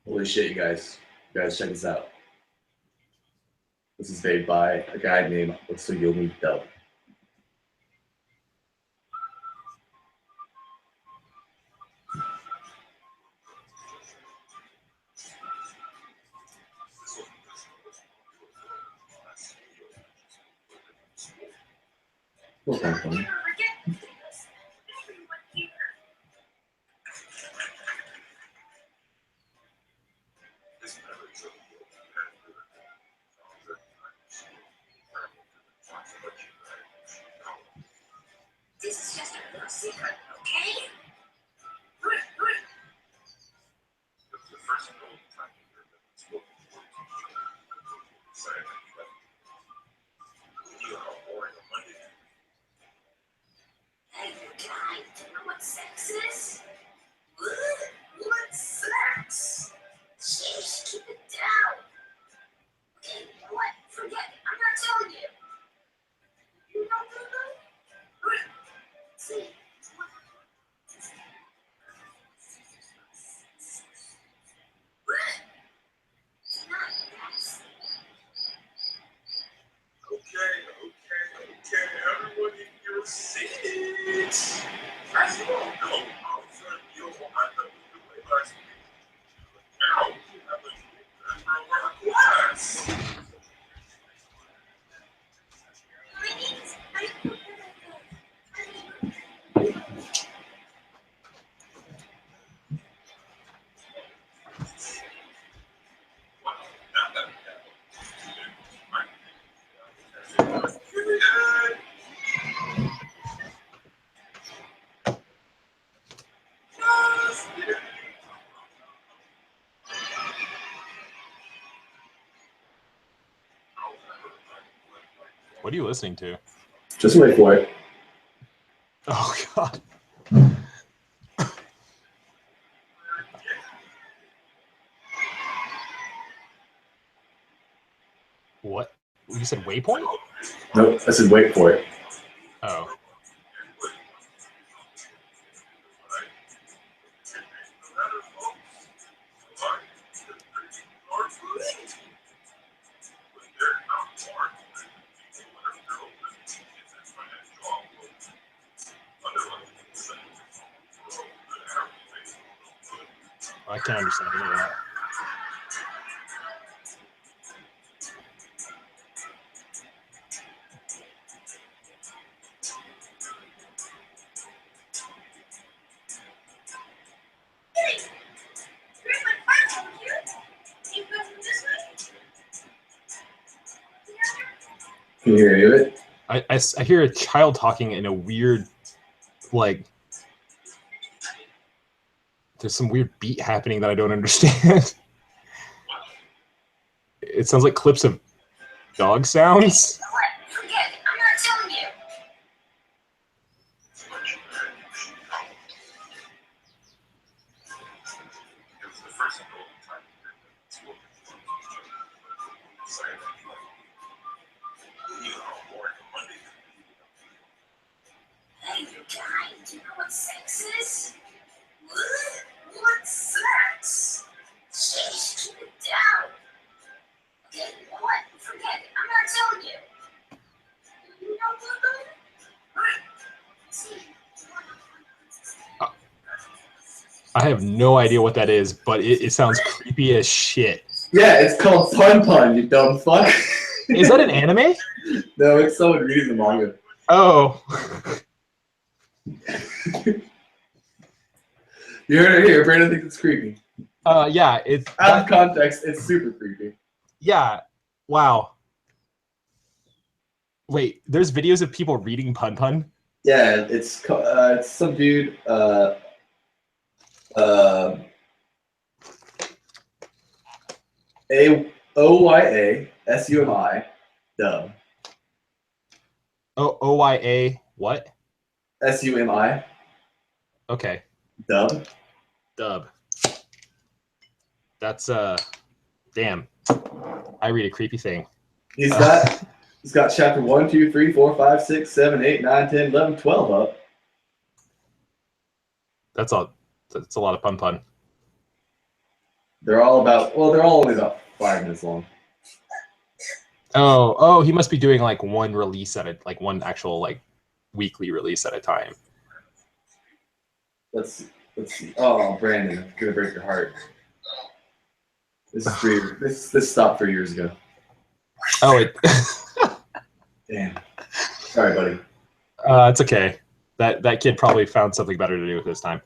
Holy shit, you guys. You guys, check this out. This is made by a guy named Yomi Dub. Well, kind of funny. This is just a little secret, okay? Hey, you guys, do you know what sex is? What sex? Sheesh, keep it down. Okay, you know what? Forget it. I'm not telling you. You know what? See. Okay, everyone in your seats. As you all know, our friend Johanna realized now you have a new member of our class. What are you listening to? Just wait for it. Oh God. What? You said Waypoint? No, I said wait for it. Oh. I can't understand any of that. Can you hear any of it? I hear a child talking in a weird, like, there's some weird beat happening that I don't understand. It sounds like clips of dog sounds. Forget it. I'm not telling you. Hey, you guys, do you know what sex is? What sex? Sheesh, keep it down. Okay, you know what? Forget it. I'm not telling you. You know what? See. I have no idea what that is, but it sounds creepy as shit. Yeah, it's called Pun Pun, you dumb fuck. Is that an anime? No, it's someone reading the manga. Oh. You heard it here. Brandon thinks it's creepy. Yeah, it's Out of context, it's super creepy. yeah. Wow. Wait, there's videos of people reading Pun Pun? Yeah, it's some dude. AOYASUMI dub. Oh, OYA what? SUMI Okay. dub. Dub. That's damn. I read a creepy thing. He's got chapter 1, 2, 3, 4, 5, 6, 7, 8, 9, 10, 11, 12 up. That's a lot of Pun Pun. They're all only about 5 minutes long. Oh, he must be doing like one release at like one actual like weekly release at a time. Let's see. Oh, Brandon, I'm gonna break your heart. This is this stopped 3 years ago. Oh, it Damn. Sorry, buddy. it's okay. That kid probably found something better to do with his time.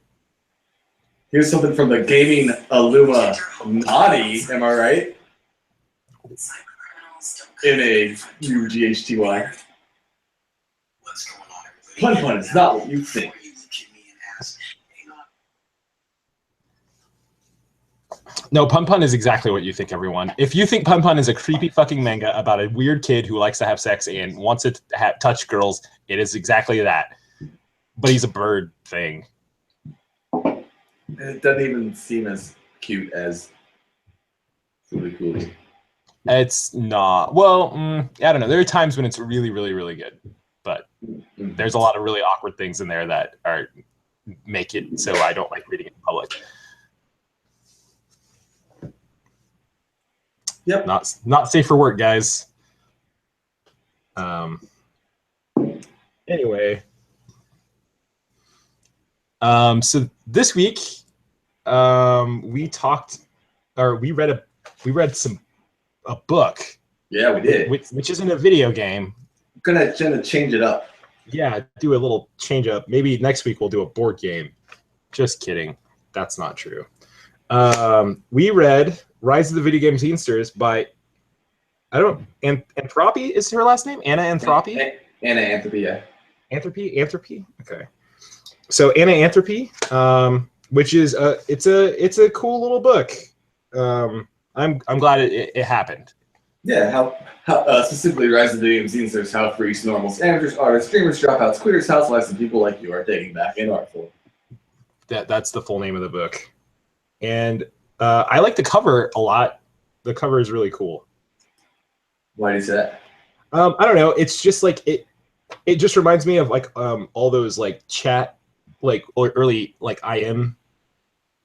Here's something from the Gaming Illuminati, am I right? NAUGHTY. What's going on, everybody? Pun Pun is not what you think. No, Pun Pun is exactly what you think, everyone. If you think Pun Pun is a creepy fucking manga about a weird kid who likes to have sex and wants to touch girls, it is exactly that. But he's a bird thing. It doesn't even seem as cute as Fooly Cooly. It's not. Well, I don't know. There are times when it's really, really, really good. But there's a lot of really awkward things in there that make it so I don't like reading it in public. Yep. Not safe for work, guys. Anyway. So this week, we read a book. Yeah, we did. Which isn't a video game. I'm gonna change it up. Yeah, do a little change up. Maybe next week we'll do a board game. Just kidding. That's not true. We read Rise of the Video Game Zinesters by Anthropy is her last name? Anna Anthropy? Anna Anthropy, yeah. Anthropy? Okay. So Anna Anthropy, which is it's a cool little book. I'm glad it happened. Yeah, how specifically Rise of the Video Game Zinesters, how freaks, normals, amateurs, artists, streamers, dropouts, queers, housewives, and people like you are taking back an art form. That's the full name of the book. And I like the cover a lot. The cover is really cool. Why do you say that? I don't know. It's just like it just reminds me of like all those like chat like or early like IM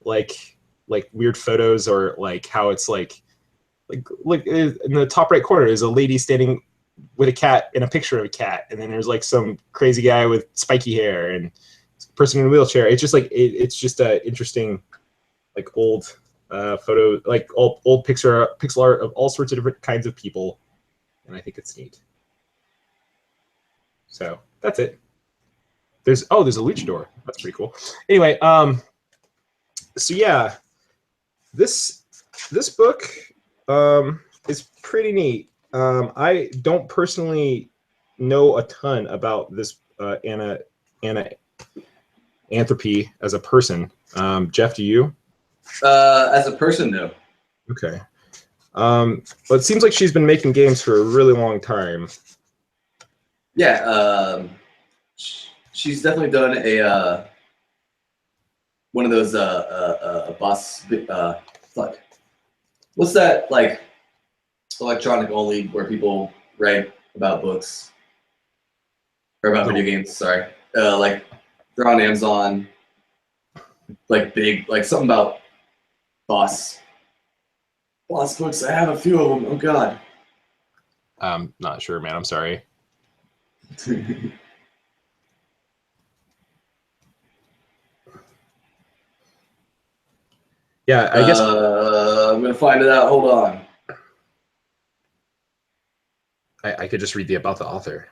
like weird photos, or like how it's like in the top right corner is a lady standing with a cat in a picture of a cat, and then there's like some crazy guy with spiky hair and a person in a wheelchair. It's just like it's just a interesting like old photo, like old pixel art of all sorts of different kinds of people, and I think it's neat. So that's it. There's a luchador. That's pretty cool. Anyway, so yeah, this book is pretty neat. I don't personally know a ton about this Anna Anthropy as a person. Jeff, do you? As a person, no. Okay. But it seems like she's been making games for a really long time. Yeah, she's definitely done a one of those boss fuck. What's that, like electronic only where people write about books or about video games? Sorry, like they're on Amazon. Like big, like something about boss books. I have a few of them. Oh God. I'm not sure, man. I'm sorry. Yeah, I guess I'm gonna find it out. Hold on. I could just read the about the author.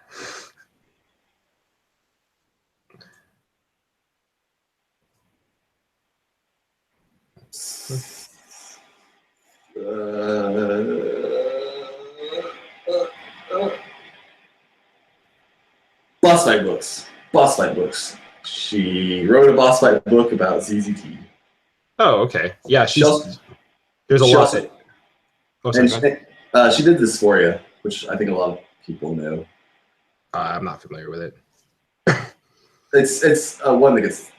Boss fight books. Boss fight books. She wrote a boss fight book about ZZT. Oh, okay. Yeah, there's a she lot. Also, oh, sorry, she did Dysphoria, which I think a lot of people know. I'm not familiar with it. It's one that gets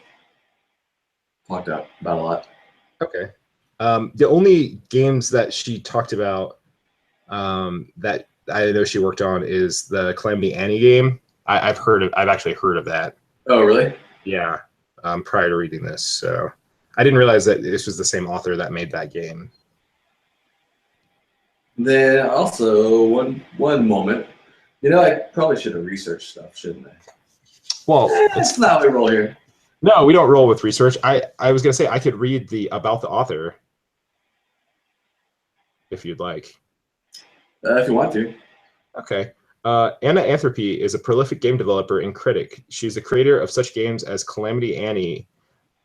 talked about a lot. Okay. The only games that she talked about that I know she worked on is the Calamity Annie game. I've actually heard of that. Oh, really? Yeah. Prior to reading this, so I didn't realize that this was the same author that made that game. Then also one moment, I probably should have researched stuff, shouldn't I? Well, that's not how we roll here. No, we don't roll with research. I was gonna say I could read about the author if you'd like. If you want to. Okay. Anthropy is a prolific game developer and critic. She's the creator of such games as Calamity Annie,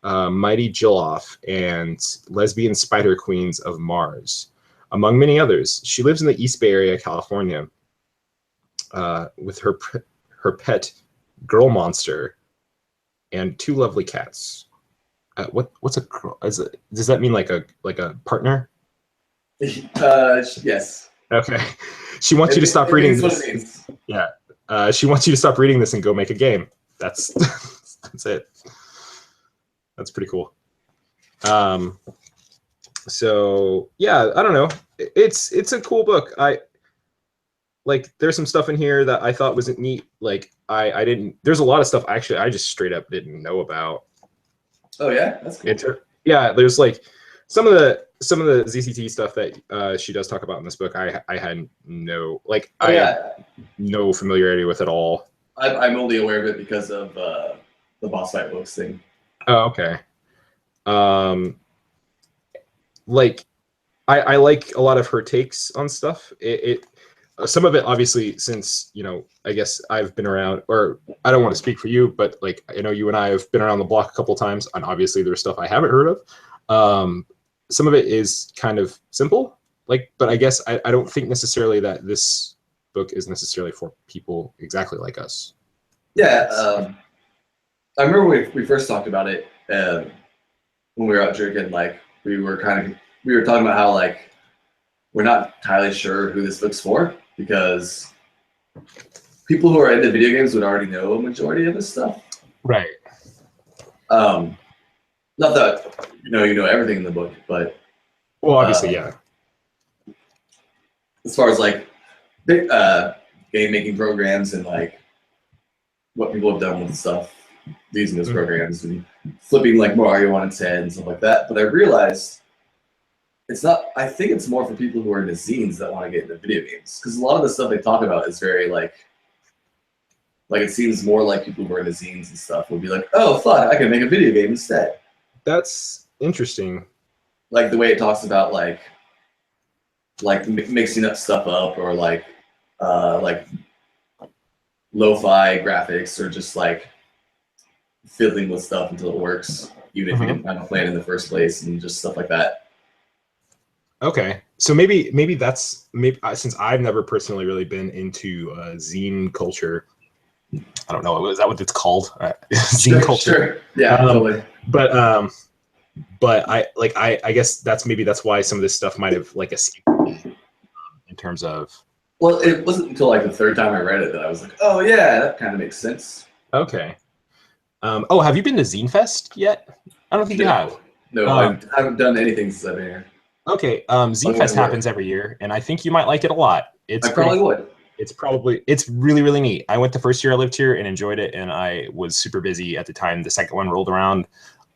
Mighty Jilloff, and Lesbian Spider Queens of Mars, among many others. She lives in the East Bay Area, California, with her pet Girl Monster and 2 lovely cats. What's a girl? Does that mean like a partner? Yes. Okay. She wants you to stop reading this. Yeah. She wants you to stop reading this and go make a game. That's that's it. That's pretty cool. So yeah, I don't know. It's a cool book. There's some stuff in here that I thought wasn't neat. I didn't. There's a lot of stuff actually I just straight up didn't know about. Oh yeah, that's cool. Yeah, there's some of the ZCT stuff that she does talk about in this book. I had no no familiarity with at all. I'm only aware of it because of the boss fight books thing. Oh, okay. I like a lot of her takes on stuff. Some of it, obviously, since, I guess I've been around, or I don't want to speak for you, but I know you and I have been around the block a couple times, and obviously there's stuff I haven't heard of. Some of it is kind of simple, but I guess I don't think necessarily that this book is necessarily for people exactly like us. Yeah, I remember we first talked about it when we were out drinking. We were talking about how we're not entirely sure who this book's for, because people who are into video games would already know a majority of this stuff. Right. Not that you know everything in the book, but obviously, yeah. As far as game making programs and what people have done with stuff using those programs and flipping Mario on its head and stuff like that. But I realized it's not. I think it's more for people who are into zines that want to get into video games, because a lot of the stuff they talk about is very it seems more like people who are into zines and stuff would be like, oh fuck, I can make a video game instead. That's interesting. The way it talks about mixing up stuff up, or lo-fi graphics, or just fiddling with stuff until it works, even if you didn't have a plan in the first place, and just stuff like that. Okay, so maybe that's since I've never personally really been into zine culture. I don't know. Is that what it's called? Zine culture. Sure. Yeah, totally. But I guess that's why some of this stuff might have escaped me in terms of. Well, it wasn't until the third time I read it that I was like, oh yeah, that kind of makes sense. Okay. Have you been to Zine Fest yet? I don't think you have. No, I haven't done anything since I've been here. Okay. Zine Fest happens every year, and I think you might like it a lot. I probably would. It's really, really neat. I went the first year I lived here and enjoyed it, and I was super busy at the time the second one rolled around.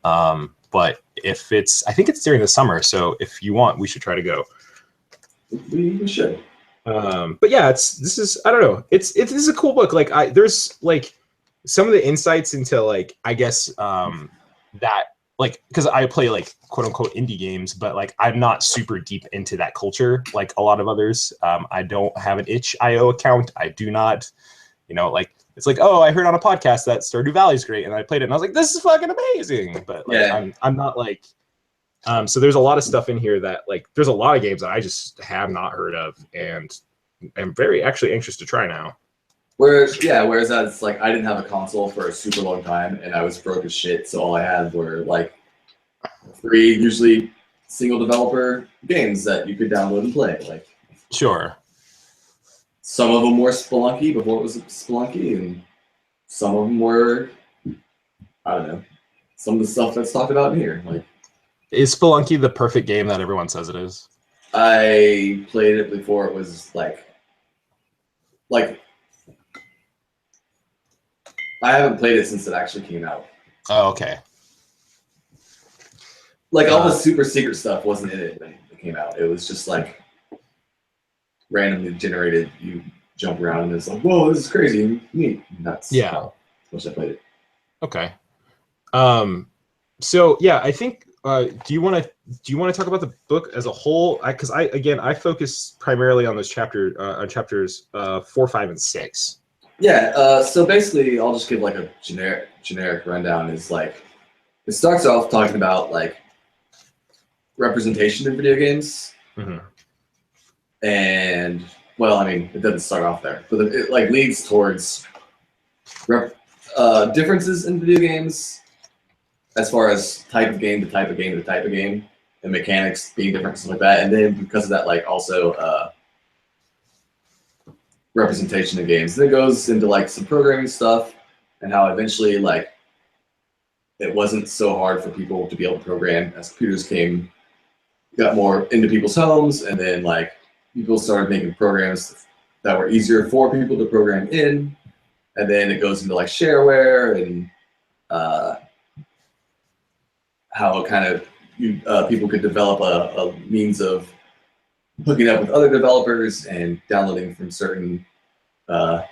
But I think it's during the summer, so if you want, we should try to go. We should. But yeah, this is I don't know. This is a cool book. There's some of the insights into I guess that like, because I play like quote unquote indie games, but like I'm not super deep into that culture like a lot of others. I don't have an itch.io account. I do not, like it's like, oh, I heard on a podcast that Stardew Valley is great, and I played it, and I was like, this is fucking amazing. But like, I'm not like, so there's a lot of stuff in here that like, there's a lot of games that I just have not heard of, and I'm very actually anxious to try now. Whereas it's like I didn't have a console for a super long time, and I was broke as shit. So all I had were like 3 usually single developer games that you could download and play. Like, sure, some of them were Spelunky before it was Spelunky, and some of them were, I don't know, some of the stuff that's talked about in here. Like, is Spelunky the perfect game that everyone says it is? I played it before it was like. I haven't played it since it actually came out. Oh, okay. Like, all the super secret stuff wasn't in it when it came out. It was just like randomly generated. You jump around and it's like, whoa, this is crazy and neat. And that's how much I played it. Okay. So yeah, I think. Do you want to talk about the book as a whole? Because I focus primarily on those chapters 4, 5, and 6. Yeah. So basically, I'll just give like a generic rundown. Is like, it starts off talking about like representation in video games, and well, I mean, it doesn't start off there, but it like leads towards differences in video games as far as type of game to type of game to type of game, and mechanics being different, stuff like that. And then because of that, like also representation of games. Then it goes into like some programming stuff and how eventually like it wasn't so hard for people to be able to program as computers got more into people's homes, and then like people started making programs that were easier for people to program in, and then it goes into like shareware and how kind of people could develop a means of hooking up with other developers and downloading from certain I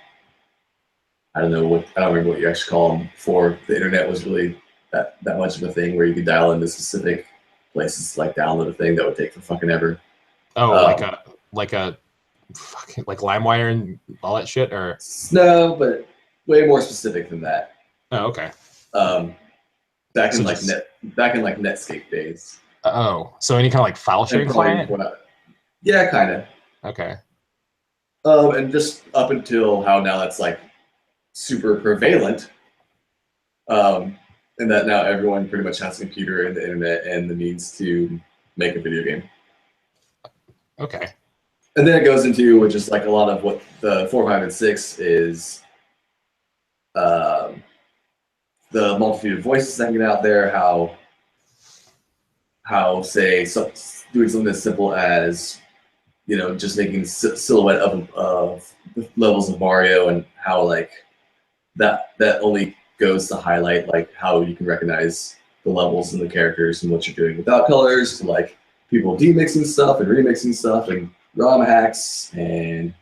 don't remember what you actually call them before the internet was really that much of a thing, where you could dial into specific places to like download a thing that would take for fucking ever. Oh, like a fucking like LimeWire and all that shit, or no, but way more specific than that. Oh, okay. Back in Netscape days. Oh, so any kind of like file sharing client? Yeah, kind of. Okay. And just up until how now that's like super prevalent, and that now everyone pretty much has a computer and the internet and the means to make a video game. Okay. And then it goes into, which is like a lot of what the 4, 5, and 6 is, the multitude of voices that get out there, how say doing something as simple as just making silhouette of the levels of Mario, and how like that only goes to highlight like how you can recognize the levels and the characters and what you're doing without colors, to like people demixing stuff and remixing stuff and ROM hacks and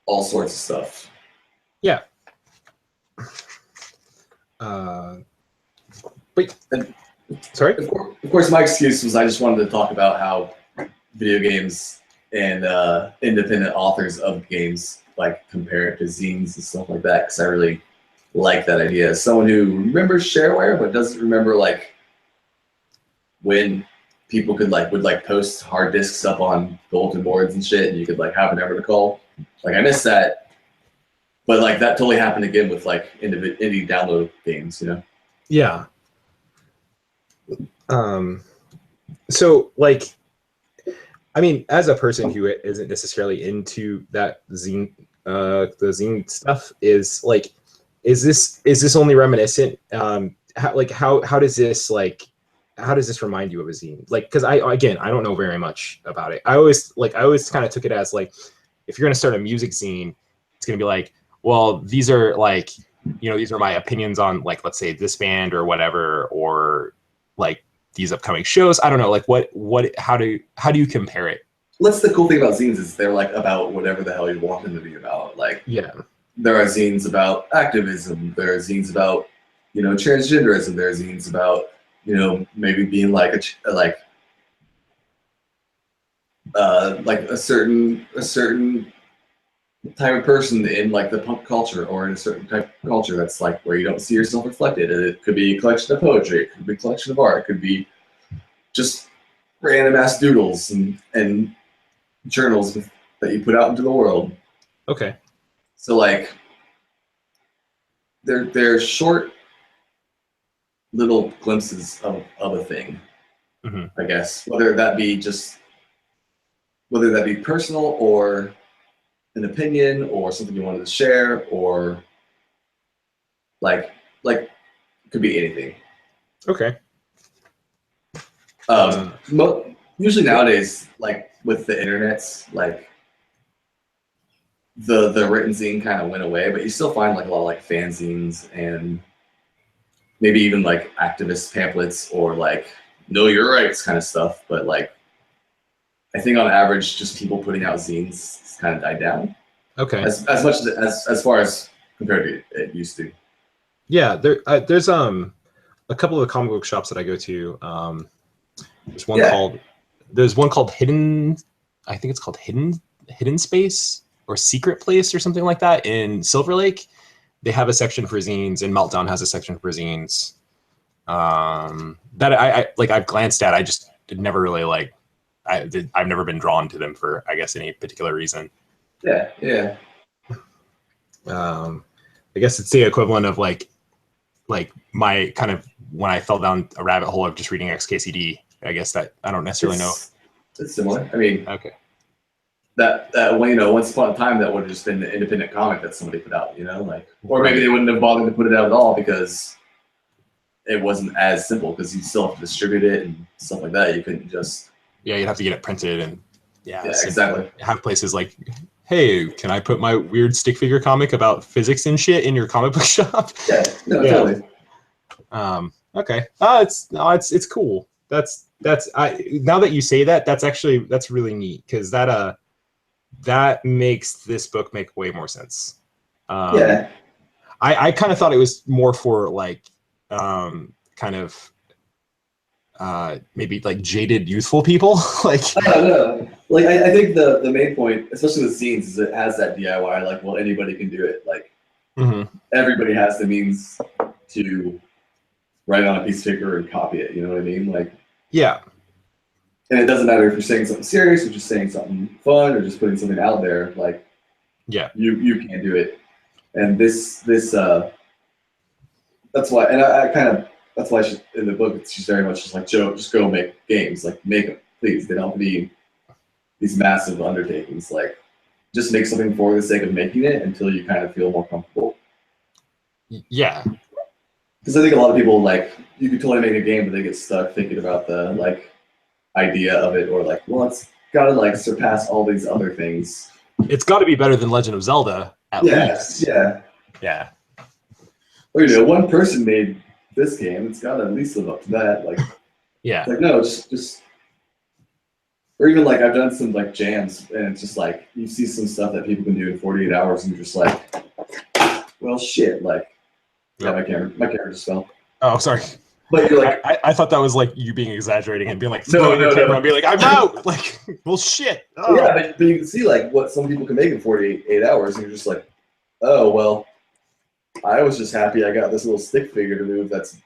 all sorts of stuff. Yeah. Sorry? Of course, my excuse was I just wanted to talk about how video games and independent authors of games like compare it to zines and stuff like that, because I really like that idea. As someone who remembers shareware but doesn't remember like when people would post hard disks up on bulletin boards and shit, and you could like have a number to call. Like, I miss that, but like that totally happened again with like indie download games, Yeah. So like, I mean, as a person who isn't necessarily into that zine, the zine stuff, is this only reminiscent? How does this remind you of a zine? Like, because I don't know very much about it. I always kind of took it as like, if you're gonna start a music zine, it's gonna be like, well, these are like, these are my opinions on like, let's say this band or whatever, or like these upcoming shows. I don't know, like how do you compare it? What's the cool thing about zines is they're like about whatever the hell you want them to be about. Like, yeah, there are zines about activism. There are zines about, transgenderism. There are zines about you know, maybe being like a certain type of person in like the punk culture or in a certain type of culture that's like where you don't see yourself reflected. It could be a collection of poetry, it could be a collection of art, it could be just random ass doodles and journals that you put out into the world. Okay. So like they're short little glimpses of a thing, I guess. Whether that be personal or an opinion or something you wanted to share, or like it could be anything. Okay. Usually nowadays, like with the internets, like the written zine kind of went away, but you still find like a lot of like fanzines and maybe even like activist pamphlets or like know your rights kind of stuff. But like I think on average, just people putting out zines has kind of died down. Okay. As much as far as compared to it used to. Yeah, there's a couple of comic book shops that I go to. There's one called Hidden. I think it's called Hidden Space or Secret Place or something like that in Silver Lake. They have a section for zines, and Meltdown has a section for zines. That I've glanced at. I just never really like. I've never been drawn to them for, I guess, any particular reason. Yeah. I guess it's the equivalent of like my kind of when I fell down a rabbit hole of just reading XKCD. I guess that I don't necessarily know. It's similar. I mean, okay. That you know, once upon a time that would have just been the independent comic that somebody put out, you know, like, or maybe they wouldn't have bothered to put it out at all because it wasn't as simple because you still have to distribute it and stuff like that. You couldn't just you'd have to get it printed and exactly. Have places like, hey, can I put my weird stick figure comic about physics and shit in your comic book shop? Totally. Okay. It's cool. That's now that you say that, that's really neat because that makes this book make way more sense. I kind of thought it was more for like kind of maybe like jaded youthful people. Like I don't know. Like I think the main point, especially with zines, is it has that DIY. Like, well, anybody can do it. Like everybody has the means to write on a piece of paper and copy it. You know what I mean? Like and it doesn't matter if you're saying something serious or just saying something fun or just putting something out there. Like you can do it. And this that's why. And I kind of. That's why in the book she's very much just like, Joe, just go make games. Like, make them, please. They don't have to be these massive undertakings. Like, just make something for the sake of making it until you kind of feel more comfortable. Yeah. Because I think a lot of people, like, you could totally make a game, but they get stuck thinking about the, like, idea of it, or like, well, it's got to, like, surpass all these other things. It's got to be better than Legend of Zelda, at least. Yeah. Or, you know, one person made this game, it's got to at least live up to that. Like, like no, just, or even like I've done some like jams, and it's just like you see some stuff that people can do in 48 hours, and you're just like, well, shit, like, my camera just fell. Oh, sorry. But you're like, I thought that was like you being exaggerating and being like, no, and being like, I'm out. Like, well, shit. Oh. Yeah, but you can see like what some people can make in 48 hours, and you're just like, oh well. I was just happy I got this little stick figure to move that's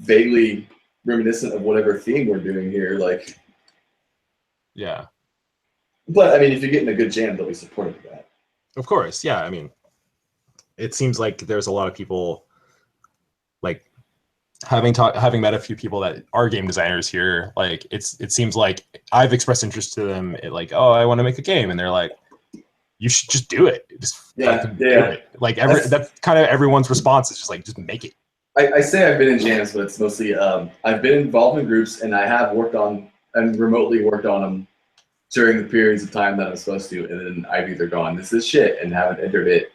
vaguely reminiscent of whatever theme we're doing here. Like, but I mean, if you're getting a good jam, they'll be supportive of that. Of course, yeah. I mean, it seems like there's a lot of people, like, having met a few people that are game designers here. Like, it seems like I've expressed interest to them. Like, oh, I want to make a game, and they're like, you should just do it. Just do it. Like that's kind of everyone's response is just like, just make it. I say I've been in jams, but it's mostly I've been involved in groups, and I have worked on and remotely worked on them during the periods of time that I'm supposed to, and then I've either gone, this is shit, and haven't entered it,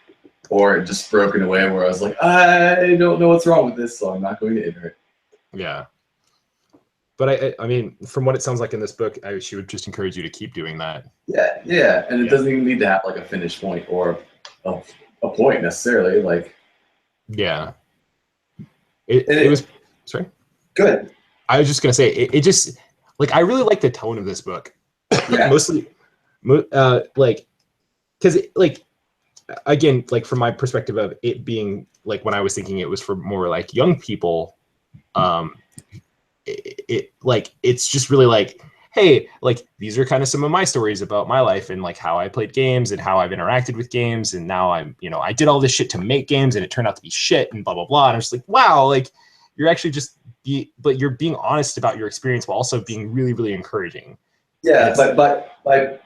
or just broken away where I was like, I don't know what's wrong with this, so I'm not going to enter it. Yeah. But I mean, from what it sounds like in this book, she would just encourage you to keep doing that. Yeah, and it doesn't even need to have like a finish point or a point necessarily. Like, it was sorry. Good. I was just gonna say it just like I really like the tone of this book. Yeah. Mostly, like, because like again, like from my perspective of it being like when I was thinking it was for more like young people, like it's just really like, hey, like these are kind of some of my stories about my life and like how I played games and how I've interacted with games, and now I'm, you know, I did all this shit to make games and it turned out to be shit and blah blah blah. And I'm just like, wow, like you're actually just but you're being honest about your experience while also being really really encouraging. Yeah, but by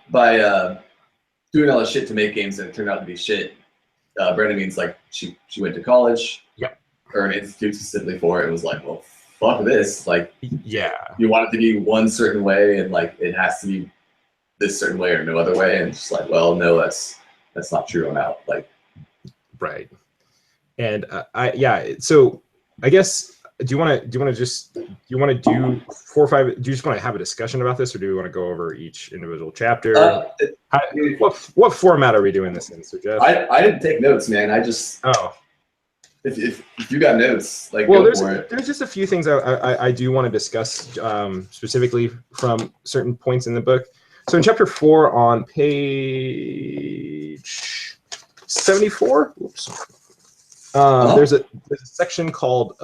doing all this shit to make games and it turned out to be shit, Brenda means like she went to college, or an institute specifically for it, and was like, well, fuck this, like, yeah, you want it to be one certain way, and like it has to be this certain way or no other way, and it's just like, well, no, that's not true. I'm out. Like, right. And so I guess do you want to do 4 or 5? Do you just want to have a discussion about this, or do we want to go over each individual chapter? What format are we doing this in, Sir Jeff? I didn't take notes, man. I just if you got notes, like, well, there's just a few things I do want to discuss specifically from certain points in the book. So in chapter 4 on page 74, there's a section called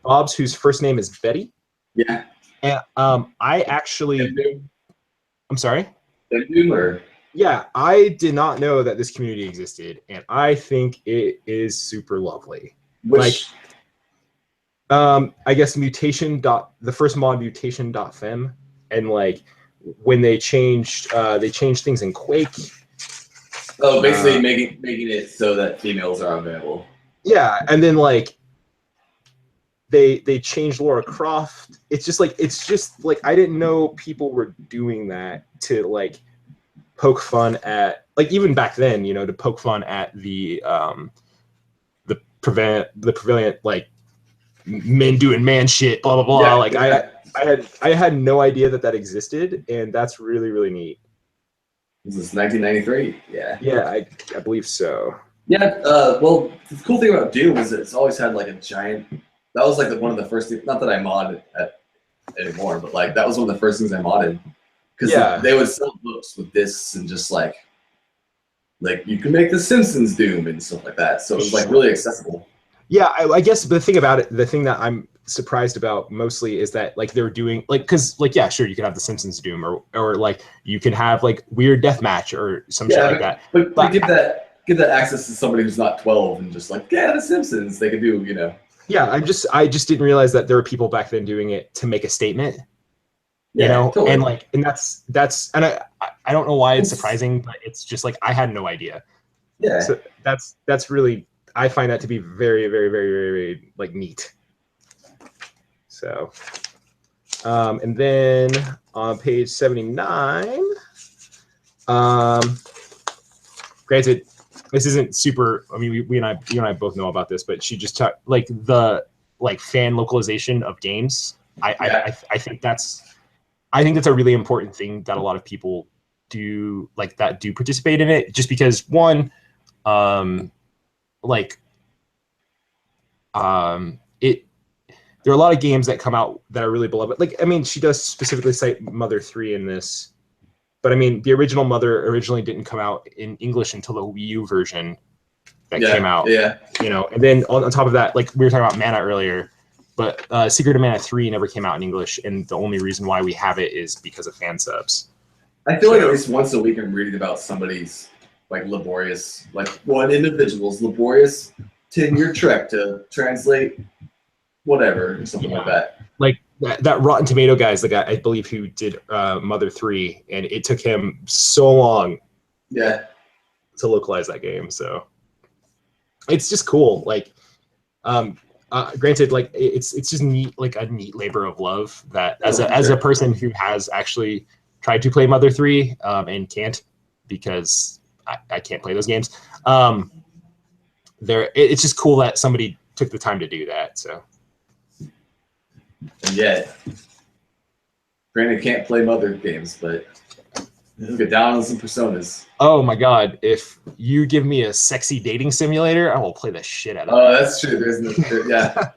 Bob's whose first name is Betty. Yeah. And I actually, I'm sorry? Yeah, I did not know that this community existed, and I think it is super lovely. I guess the first mod mutation.fem, and like when they changed things in Quake. Oh, basically making it so that females are available. Yeah, and then like they changed Lara Croft. It's just like I didn't know people were doing that to like poke fun at, like, even back then, you know, to poke fun at the prevalent like men doing man shit, blah blah blah. Yeah, like yeah. I had no idea that existed, and that's really really neat. This is 1993. Yeah. Yeah, I believe so. Yeah. Well, the cool thing about Doom is it's always had like a giant. That was like one of the first things. Not that I modded anymore, but like that was one of the first things I modded. Because they would sell books with this and just like you can make the Simpsons Doom and stuff like that. So it was like really accessible. Yeah, I guess the thing about it, the thing that I'm surprised about mostly is that like they're doing like, because like, yeah, sure, you can have the Simpsons Doom or like you can have like weird deathmatch or some shit like that. But give that access to somebody who's not 12 and just like, yeah, the Simpsons, they could do, you know. Yeah, I just didn't realize that there were people back then doing it to make a statement. You know, totally. and that's and I don't know why it's surprising, but it's just like I had no idea. Yeah. So that's really, I find that to be very very very very, very like neat. So, and then on page 79, granted, this isn't super. I mean, you and I both know about this, but she just talked like the fan localization of games. I think that's a really important thing that a lot of people do participate in it, just because one, there are a lot of games that come out that are really beloved. Like, I mean, she does specifically cite Mother 3 in this, but I mean, the original Mother originally didn't come out in English until the Wii U version that came out. Yeah. You know, and then on top of that, like we were talking about Mana earlier, but Secret of Mana 3 never came out in English, and the only reason why we have it is because of fan subs. I feel like at least once a week I'm reading about somebody's like laborious, like one individual's laborious 10-year trek to translate whatever, or something like that. Like that Rotten Tomato guy is the guy, I believe, who did Mother 3, and it took him so long to localize that game. So it's just cool. Like, granted, like it's just neat, like a neat labor of love that as a person who has actually tried to play Mother 3 and can't, because I can't play those games. It's just cool that somebody took the time to do that. So. And yet, granted, can't play Mother games, but he'll get down on some personas. Oh my god, if you give me a sexy dating simulator, I will play the shit out of it. Oh, that's true. There's no, yeah.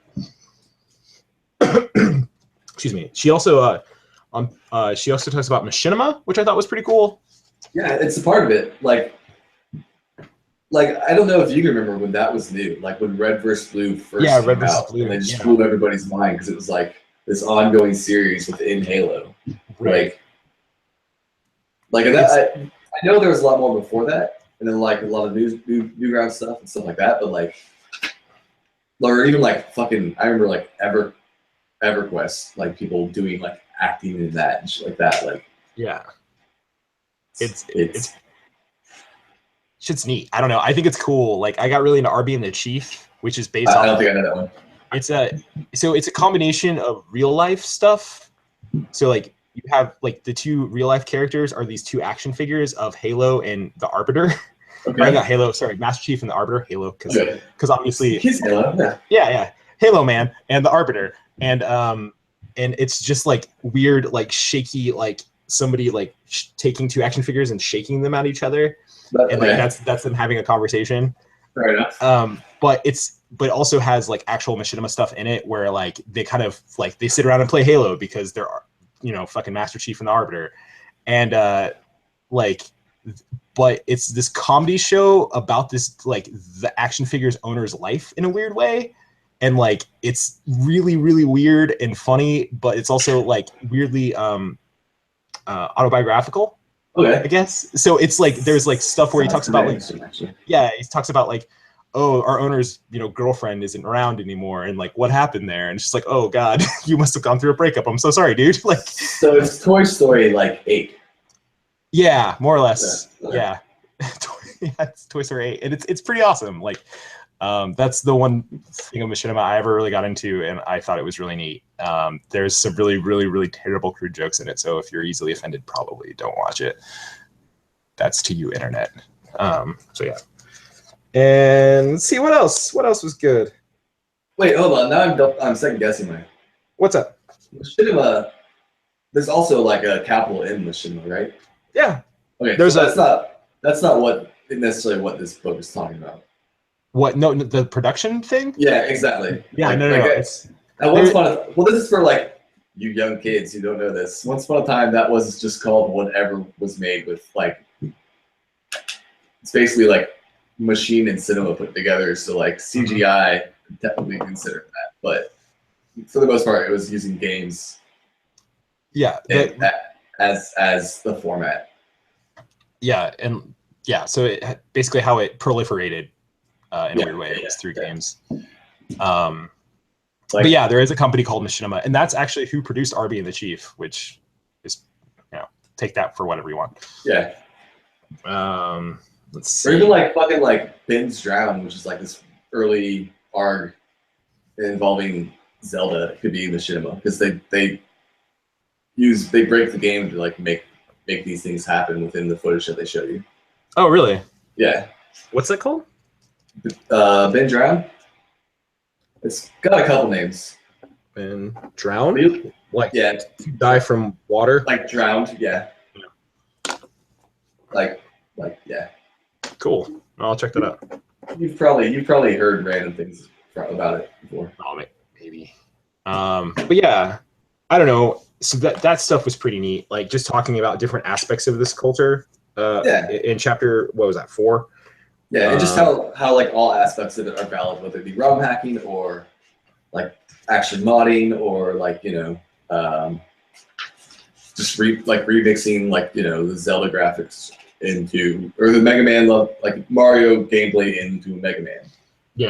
excuse me. She also she also talks about machinima, which I thought was pretty cool. Yeah, it's a part of it. Like I don't know if you can remember when that was new, like when Red vs. Blue first came out, and they just blew everybody's mind because it was like this ongoing series within Halo. Right. Like that, I know there was a lot more before that, and then like a lot of Newground stuff and stuff like that, but like, or even like fucking, I remember like EverQuest, like people doing like acting in that and shit like that, like. Yeah. It's shit's neat. I don't know. I think it's cool. Like I got really into Arby and the Chief, which is based I don't think I know that one. It's a combination of real life stuff. So like you have like the two real life characters are these two action figures of Halo and the Arbiter. Okay. Or not Halo, sorry, Master Chief and the Arbiter. Halo, because obviously he's Halo. Yeah, Halo man and the Arbiter, and it's just like weird, like shaky, like somebody like taking two action figures and shaking them at each other, and like that's them having a conversation. Fair enough. But also has like actual machinima stuff in it where like they kind of like they sit around and play Halo because they're, you know, fucking Master Chief and the Arbiter, and but it's this comedy show about this like the action figures owner's life in a weird way, and like it's really really weird and funny, but it's also like weirdly autobiographical. Okay. I guess so. It's like there's like stuff where he talks about like he talks about like, oh, our owner's, you know, girlfriend isn't around anymore, and like what happened there, and it's just like, oh god, you must have gone through a breakup. I'm so sorry, dude. Like, so it's Toy Story like 8. Yeah, more or less. Yeah. It's Toy Story 8, and it's pretty awesome. Like, that's the one thing of machinima I ever really got into, and I thought it was really neat. There's some really, really, really terrible crude jokes in it, so if you're easily offended, probably don't watch it. That's to you, internet. So yeah. And let's see what else. What else was good? Wait, hold on. Now I'm second guessing mine. What's up? Machinima. There's also like a capital M machinima, right? Yeah. Okay. There's that's not what necessarily what this book is talking about. What? No, the production thing? Yeah, exactly. Yeah, like, no. This is for like you young kids who don't know this. Once upon a time, that was just called whatever was made with like. It's basically like machine and cinema put together. So like CGI technically considered that, but for the most part, it was using games. Yeah. As the format. Yeah, and yeah, so it basically how it proliferated in a weird way was through games. But yeah, there is a company called Machinima, and that's actually who produced Arby and the Chief, which is, you know, take that for whatever you want. Yeah. Let's see. Or even like fucking like Ben's Drown, which is like this early ARG involving Zelda. It could be Machinima because they break the game to like make these things happen within the footage that they show you. Oh, really? Yeah. What's that called? Ben Drown. It's got a couple names. Ben Drown? Like, yeah, die from water? Like drowned, yeah. Like, yeah. Cool. I'll check that out. You've probably heard random things about it before. Oh, maybe. But yeah, I don't know. So that stuff was pretty neat. Like just talking about different aspects of this culture. In chapter, what was that, 4? Yeah, and just how like all aspects of it are valid, whether it be ROM hacking or like actually modding or like, you know, just remixing like, you know, the Zelda graphics into, or the Mega Man like Mario gameplay into a Mega Man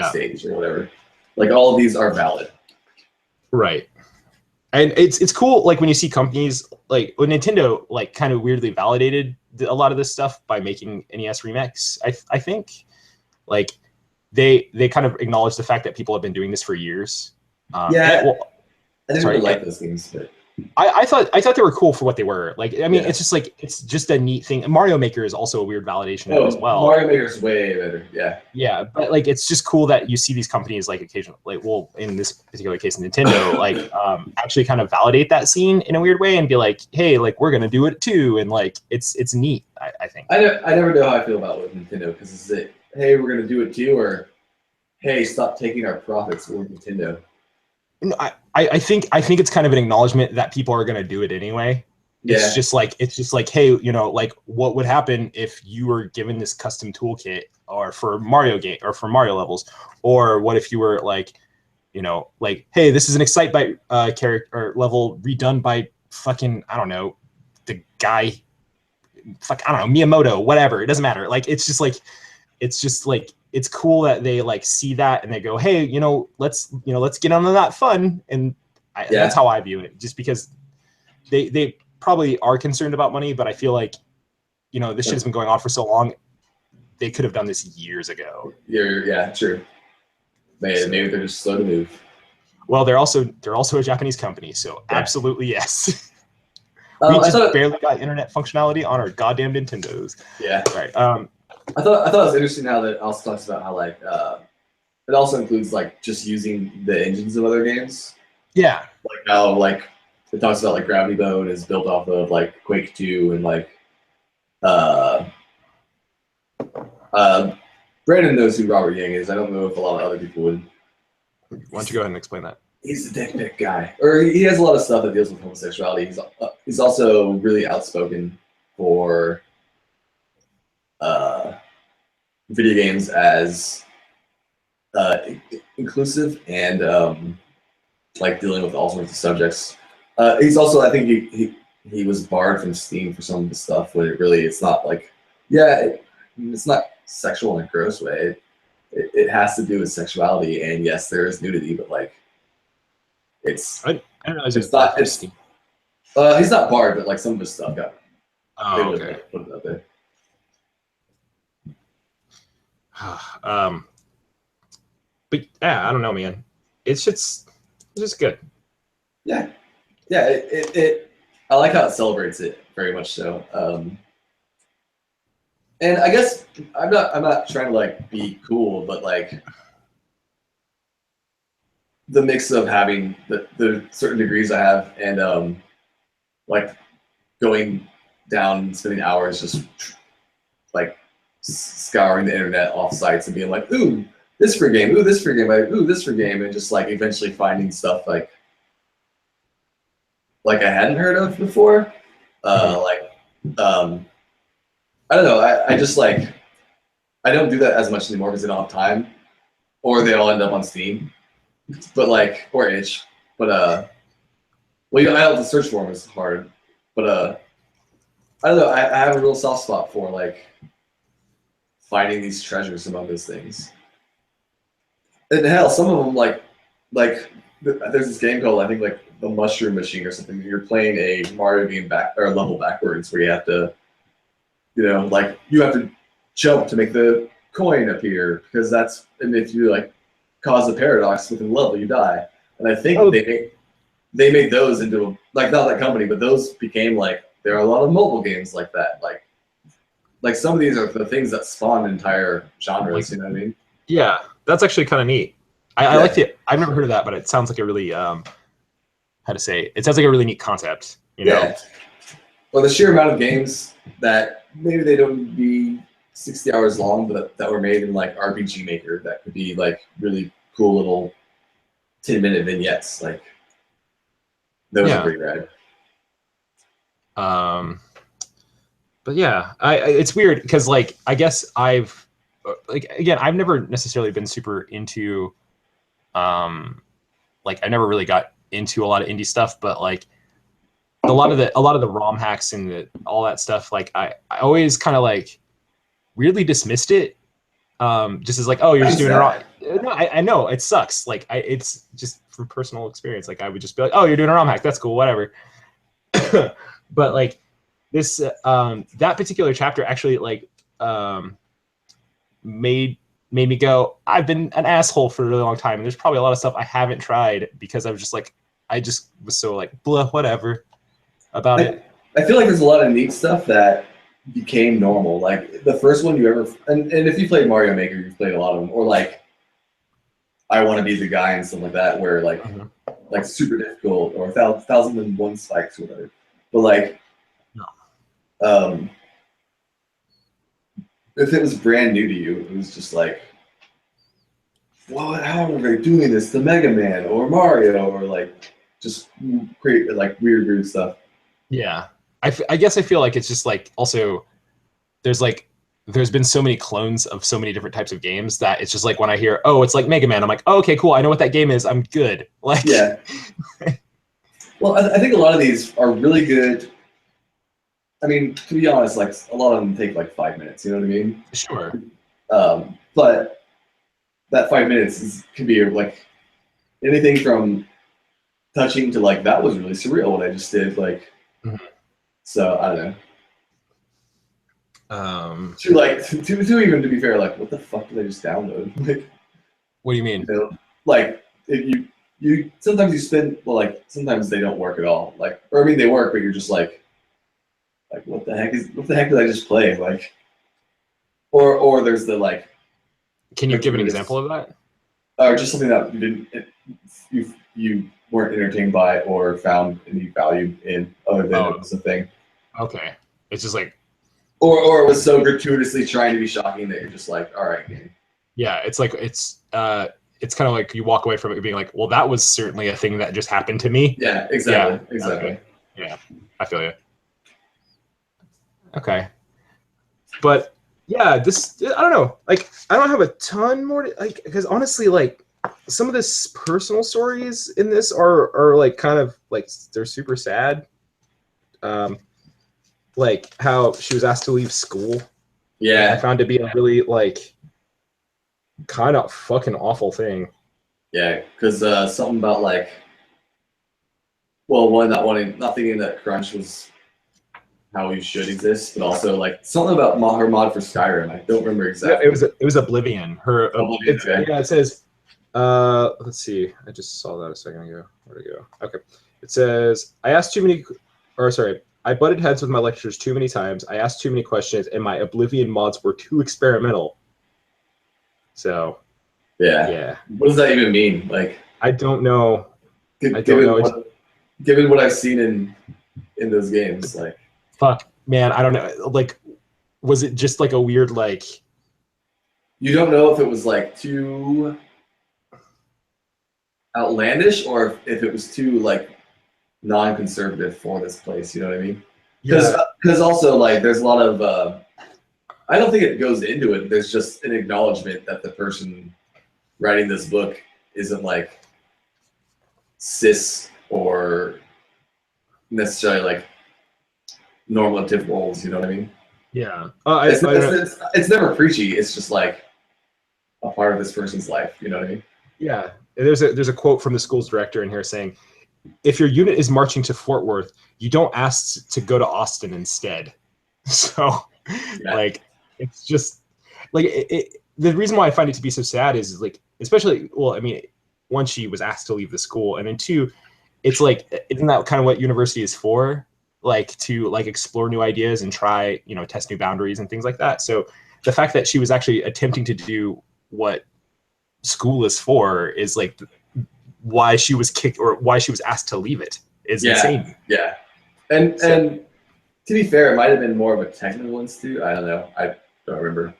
stage or whatever. Like all of these are valid. Right. And it's cool, like when you see companies like Nintendo, like kind of weirdly validated a lot of this stuff by making NES Remix. I think, like they kind of acknowledge the fact that people have been doing this for years. I didn't really like those games, but I thought they were cool for what they were. Like, I mean, it's just a neat thing. Mario Maker is also a weird validation as well. Mario Maker's way better. Yeah. Yeah, but like, it's just cool that you see these companies like occasionally, like, well, in this particular case, Nintendo, like, actually kind of validate that scene in a weird way and be like, hey, like, we're gonna do it too, and like, it's neat. I think. I never know how I feel about with Nintendo because is it, hey, we're gonna do it too, or hey, stop taking our profits, we're Nintendo. No, I think it's kind of an acknowledgement that people are going to do it anyway. Yeah. It's just like, hey, like what would happen if you were given this custom toolkit or for Mario levels, or what if you were like, like, hey, this is an Excite Bike character or level redone by fucking, I don't know, the guy, I don't know, Miyamoto, whatever. It doesn't matter. Like, it's just like it's cool that they like see that and they go, hey, let's get onto that fun. And that's how I view it, just because they probably are concerned about money, but I feel like, this shit has been going on for so long. They could have done this years ago. Yeah, true. Maybe they're just slow to move. Well, they're also a Japanese company, so absolutely yes. We barely got internet functionality on our goddamn Nintendos. Yeah. Right. I thought it was interesting how that also talks about how like it also includes like just using the engines of other games. Yeah. Like how like it talks about like Gravity Bone is built off of like Quake 2 and like Brandon knows who Robert Yang is. I don't know if a lot of other people would. Why don't you go ahead and explain that? He's a dick pic guy, or he has a lot of stuff that deals with homosexuality. He's also really outspoken for video games as inclusive and like dealing with all sorts of subjects. He's also, I think he was barred from Steam for some of the stuff when it's not like, it's not sexual in a gross way. It has to do with sexuality, and yes, there is nudity, but like it's I don't know. it's not. It's he's not barred, but like some of his stuff got. Oh, okay. Put it out there. But yeah, I don't know, man. It's just good. Yeah. It I like how it celebrates it very much so. And I guess I'm not trying to like be cool, but like the mix of having the certain degrees I have and like going down and spending hours just like scouring the internet off sites and being like, ooh, this for game, ooh, this for game, ooh, this for game, and just like eventually finding stuff like I hadn't heard of before. I don't know. I just like I don't do that as much anymore because I don't have time, or they all end up on Steam, but like or itch. But well, I have to search for them. It's hard, but I don't know. I have a real soft spot for like finding these treasures among those things. And hell, some of them like there's this game called I think like the Mushroom Machine or something. You're playing a Mario game level backwards where you have to, like you have to jump to make the coin appear because and if you like cause a paradox within the level, you die. And I think they made those into like not that company, but those became like there are a lot of mobile games like that. Like some of these are the things that spawn entire genres. You know what I mean? Yeah, that's actually kind of neat. I like it. I've never heard of that, but it sounds like a really it sounds like a really neat concept. You know? Well, the sheer amount of games that maybe they don't be 60 hours long, but that were made in like RPG Maker that could be like really cool little 10-minute vignettes. Like those are pretty rad. But yeah, it's weird because like I guess I've never necessarily been super into like I never really got into a lot of indie stuff, but like a lot of the ROM hacks and all that stuff, like I always kind of like weirdly dismissed it, just as like, oh, you're just doing it wrong. No, I know it sucks. Like it's just from personal experience. Like I would just be like, oh, you're doing a ROM hack. That's cool, whatever. But like this, that particular chapter actually like made me go, I've been an asshole for a really long time, and there's probably a lot of stuff I haven't tried because I was just like, I just was so like blah whatever about it. I feel like there's a lot of neat stuff that became normal. Like the first one you ever, and if you played Mario Maker, you've played a lot of them, or like I Want to Be the Guy and stuff like that, where like like super difficult or 1001 spikes or whatever. But like, if it was brand new to you, it was just like well, how are they doing this to Mega Man or Mario or like just create like weird stuff. Yeah. I guess I feel like it's just like also there's been so many clones of so many different types of games that it's just like when I hear, oh, it's like Mega Man, I'm like, oh, okay, cool. I know what that game is. I'm good. Like, yeah. Well, I think a lot of these are really good. I mean, to be honest, like a lot of them take like 5 minutes. You know what I mean? Sure. But that 5 minutes can be like anything from touching to like that was really surreal what I just did. Like, so I don't know. To like to even to be fair, like what the fuck did I just download? Like, what do you mean? You know, like if you sometimes you spend like sometimes they don't work at all. Like, or I mean they work, but you're just like what the heck did I just play? Like, or there's the like. Can you give an example of that? Or just something that you weren't entertained by or found any value in, other than it was a thing. Okay, it's just like. Or it was so gratuitously trying to be shocking that you're just like, all right, game. Yeah, it's like it's kind of like you walk away from it being like, well, that was certainly a thing that just happened to me. Yeah, exactly, exactly. Okay. Yeah, I feel you. Okay, but yeah, this I don't know. Like, I don't have a ton more to, like, because honestly, like some of this personal stories in this are like kind of like they're super sad. Like how she was asked to leave school. Yeah, I found to be a really like kind of fucking awful thing. Yeah, because something about like, well, not thinking that crunch was how you should exist, but also like something about her mod for Skyrim. I don't remember exactly. Yeah, it was Oblivion. Oblivion, okay. Yeah, it says. Let's see. I just saw that a second ago. Where'd it go? Okay, it says I butted heads with my lecturers too many times. I asked too many questions, and my Oblivion mods were too experimental. So. Yeah. What does that even mean? Like, I don't know. Given what I've seen in those games, like. Fuck, man, I don't know. Like, was it just like a weird like? You don't know if it was like too outlandish or if it was too like non-conservative for this place. You know what I mean? Because also like there's a lot of. I don't think it goes into it. There's just an acknowledgement that the person writing this book isn't like cis or necessarily like normative roles, you know what I mean? Yeah. It's never preachy. It's just like a part of this person's life, you know what I mean? Yeah. There's a quote from the school's director in here saying, if your unit is marching to Fort Worth, you don't ask to go to Austin instead. So like, it's just like the reason why I find it to be so sad is like, especially, well, I mean, one, she was asked to leave the school, and then two, it's like, isn't that kind of what university is for? Like to like explore new ideas and try, test new boundaries and things like that. So the fact that she was actually attempting to do what school is for is like why she was kicked or why she was asked to leave it is insane. Yeah. And to be fair, it might have been more of a technical institute. I don't know. I don't remember.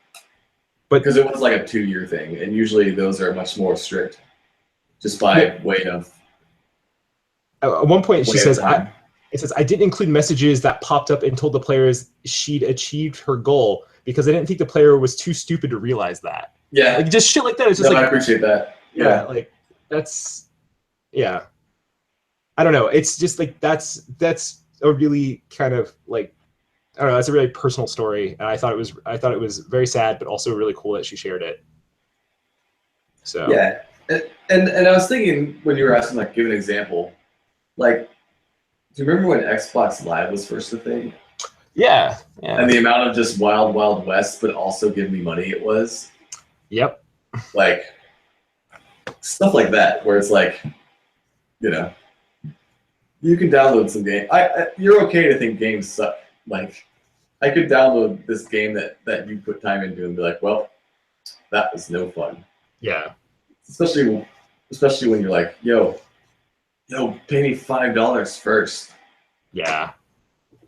But because it was like a 2-year thing, and usually those are much more strict, just by way of. At one point, she says, I didn't include messages that popped up and told the players she'd achieved her goal because I didn't think the player was too stupid to realize that. Yeah. Like just shit like that. It's just I appreciate that. Yeah. Like that's. Yeah. I don't know. It's just like that's a really kind of like. I don't know. That's a really personal story, and I thought it was very sad, but also really cool that she shared it. So yeah, and I was thinking when you were asking, like, give an example, like, do you remember when Xbox Live was first a thing? Yeah. And the amount of just Wild Wild West, but also give me money it was. Yep. Like stuff like that, where it's like, you can download some game. You're okay to think games suck. Like, I could download this game that you put time into and be like, well, that was no fun. Yeah. Especially when you're like, yo, pay me $5 first. Yeah.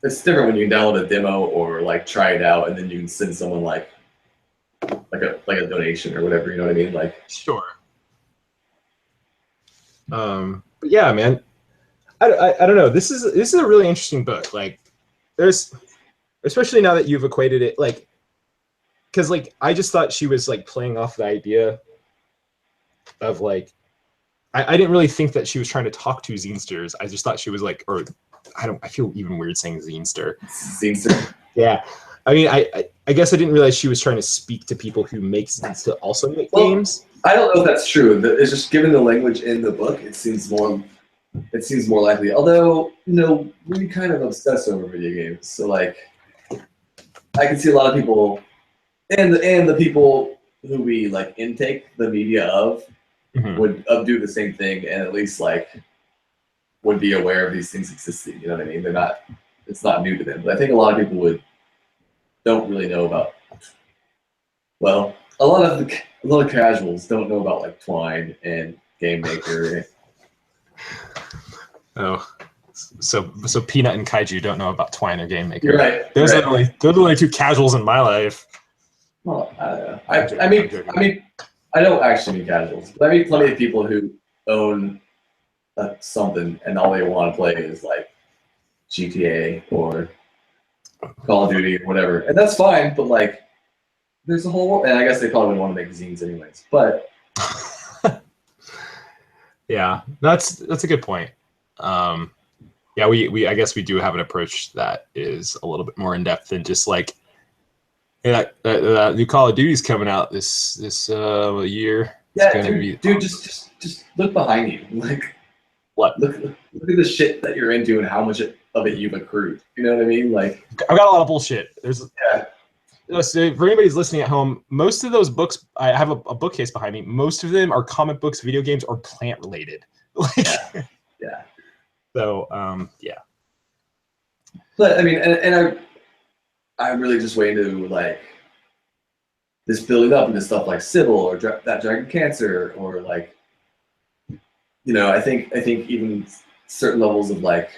It's different when you can download a demo or like try it out and then you can send someone like a donation or whatever, you know what I mean? Like, sure. But yeah, man, I don't know. This is a really interesting book. Like, there's, especially now that you've equated it, like, because like I just thought she was like playing off the idea of like, I didn't really think that she was trying to talk to Zinesters. I just thought she was like, or I feel even weird saying Zinester. Zinester. Yeah. I mean, I guess I didn't realize she was trying to speak to people who make sense to also make games. I don't know if that's true. It's just given the language in the book, it seems more likely. Although, we kind of obsess over video games, so like, I can see a lot of people, and the people who we like intake the media of would do the same thing, and at least like would be aware of these things existing. You know what I mean? It's not new to them. But I think a lot of people don't really know about. Well, a lot of casuals don't know about like Twine and Game Maker. Oh, so Peanut and Kaiju don't know about Twine or Game Maker. You're right. Those are the only two casuals in my life. Well, I don't know. I mean, I don't actually mean casuals, but I mean plenty of people who own something and all they want to play is like GTA or Call of Duty or whatever, and that's fine. But like, there's a whole world, and I guess they probably wouldn't want to make zines anyways. But yeah, that's a good point. Yeah, we I guess we do have an approach that is a little bit more in depth than just like, yeah, that new Call of Duty's coming out this year. Yeah, dude, just look behind you. Like, what? Look at the shit that you're into and how much of it you've accrued. You know what I mean? Like, I've got a lot of bullshit. So for anybody's listening at home, most of those books, I have a bookcase behind me. Most of them are comic books, video games, or plant related. Like, yeah. So, yeah. But I mean, and I'm really just way into like this building up into stuff like Sybil or that Dragon Cancer or like, I think even certain levels of like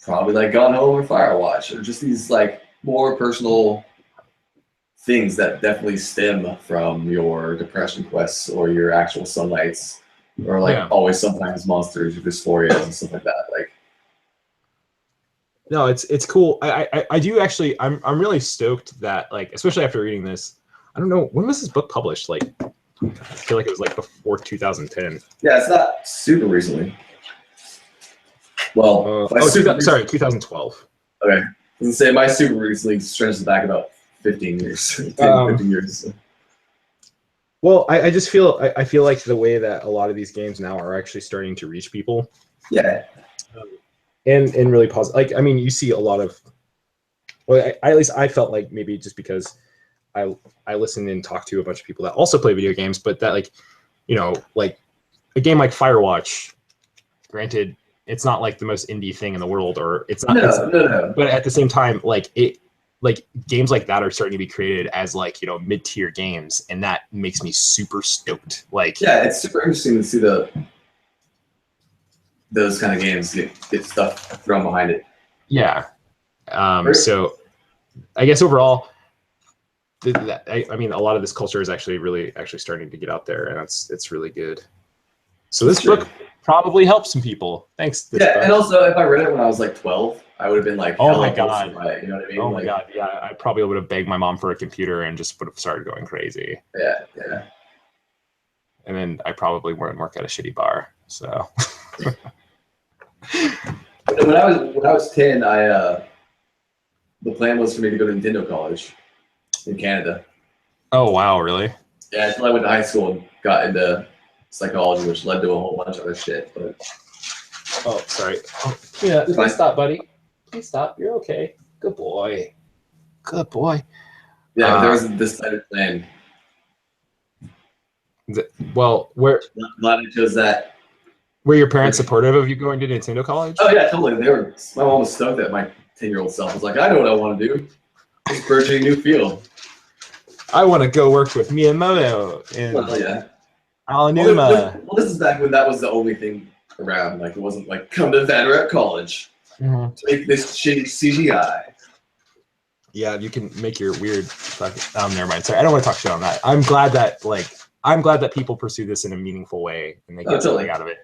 probably like Gone Home or Firewatch or just these like more personal things that definitely stem from your depression quests or your actual sunlights or like Always Sometimes Monsters or Dysphorias and stuff like that. Like, no, it's cool. I do actually. I'm really stoked that, like, especially after reading this. I don't know, when was this book published? Like, I feel like it was like before 2010. Yeah, it's not super recently. Well, 2012. Okay, I was gonna say my super recently stretches back about 15 years. 15 years. Well, I just feel I feel like the way that a lot of these games now are actually starting to reach people. Yeah. And really positive. Like, I mean, you see a lot of. Well, at least I felt like maybe just because I listened and talked to a bunch of people that also play video games, but that like, like a game like Firewatch. Granted, it's not like the most indie thing in the world, or it's not. No. But at the same time, like games like that are starting to be created as like mid-tier games, and that makes me super stoked. Like, yeah, it's super interesting to see those kind of games get stuff thrown behind it. Yeah. So I guess overall, I mean, a lot of this culture is actually starting to get out there, and it's really good. So this book probably helps some people. Thanks. Yeah, and also if I read it when I was like 12, I would have been like, oh my god, you know what I mean? Oh my god, yeah, I probably would have begged my mom for a computer and just would have started going crazy. Yeah. And then I probably wouldn't work at a shitty bar. So. When I was 10, the plan was for me to go to Nintendo College in Canada. Oh wow, really? Yeah, until I went to high school and got into psychology, which led to a whole bunch of other shit. But oh, sorry. Oh, yeah, please stop, buddy. Please stop. You're okay. Good boy. Good boy. Yeah, there was this type of plan. Well, I'm glad I chose that. Were your parents supportive of you going to Nintendo College? Oh yeah, totally. My mom was stoked that my 10-year-old self was like, I know what I want to do. Just pursuing a new field. I want to go work with Miyamoto and Aonuma. Well, this is back when that was the only thing around. Like, it wasn't like, come to Vanderbilt College to make this shitty CGI. Yeah, you can make your weird. Never mind. Sorry, I don't want to talk shit on that. I'm glad that like I'm glad that people pursue this in a meaningful way and they get totally. something out of it.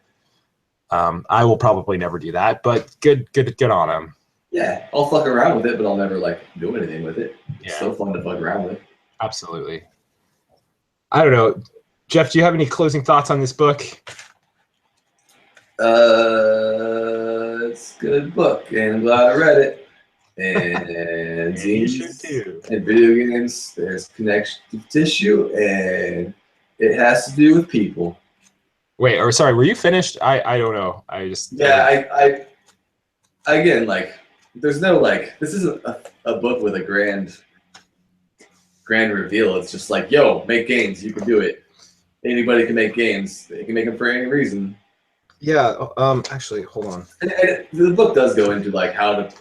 I will probably never do that, but good on them. Yeah, I'll fuck around with it, but I'll never like do anything with it. It's Yeah. still fun to fuck around with. Absolutely. I don't know. Jeff, do you have any closing thoughts on this book? It's a good book, and I'm glad I read it. And You should zines too. and video games, there's connective tissue, and it has to do with people. Wait, or sorry, were you finished? I don't know. I just I again, like, there's no like, this isn't a book with a grand reveal. It's just like, yo, make games. You can do it. Anybody can make games. They can make them for any reason. Yeah. Actually, hold on. And the book does go into like how to,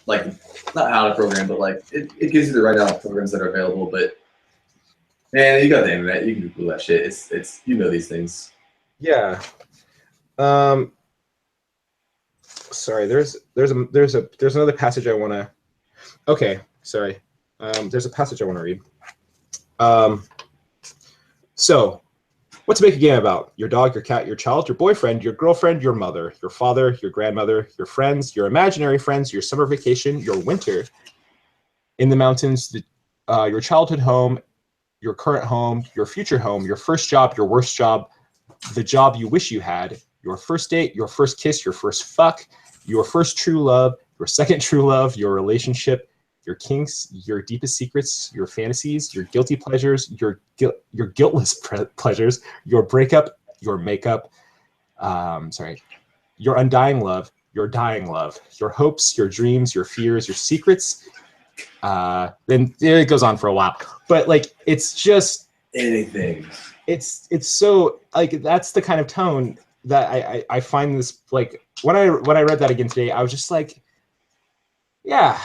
like, not how to program, but like it gives you the right amount of programs that are available. But man, you got the internet. You can Google that shit. It's you know these things. Yeah. Sorry. There's another passage I want to. Okay. Sorry. There's a passage I want to read. So, what to make a game about? Your dog, your cat, your child, your boyfriend, your girlfriend, your mother, your father, your grandmother, your friends, your imaginary friends, your summer vacation, your winter in the mountains, your childhood home, your current home, your future home, your first job, your worst job, the job you wish you had, your first date, your first kiss, your first fuck, your first true love, your second true love, your relationship, your kinks, your deepest secrets, your fantasies, your guilty pleasures, your guiltless pleasures, your breakup, your makeup, your undying love, your dying love, your hopes, your dreams, your fears, your secrets. Then it goes on for a while, but like it's just anything. It's so like that's the kind of tone that I find this like when I read that again today, I was just like, yeah,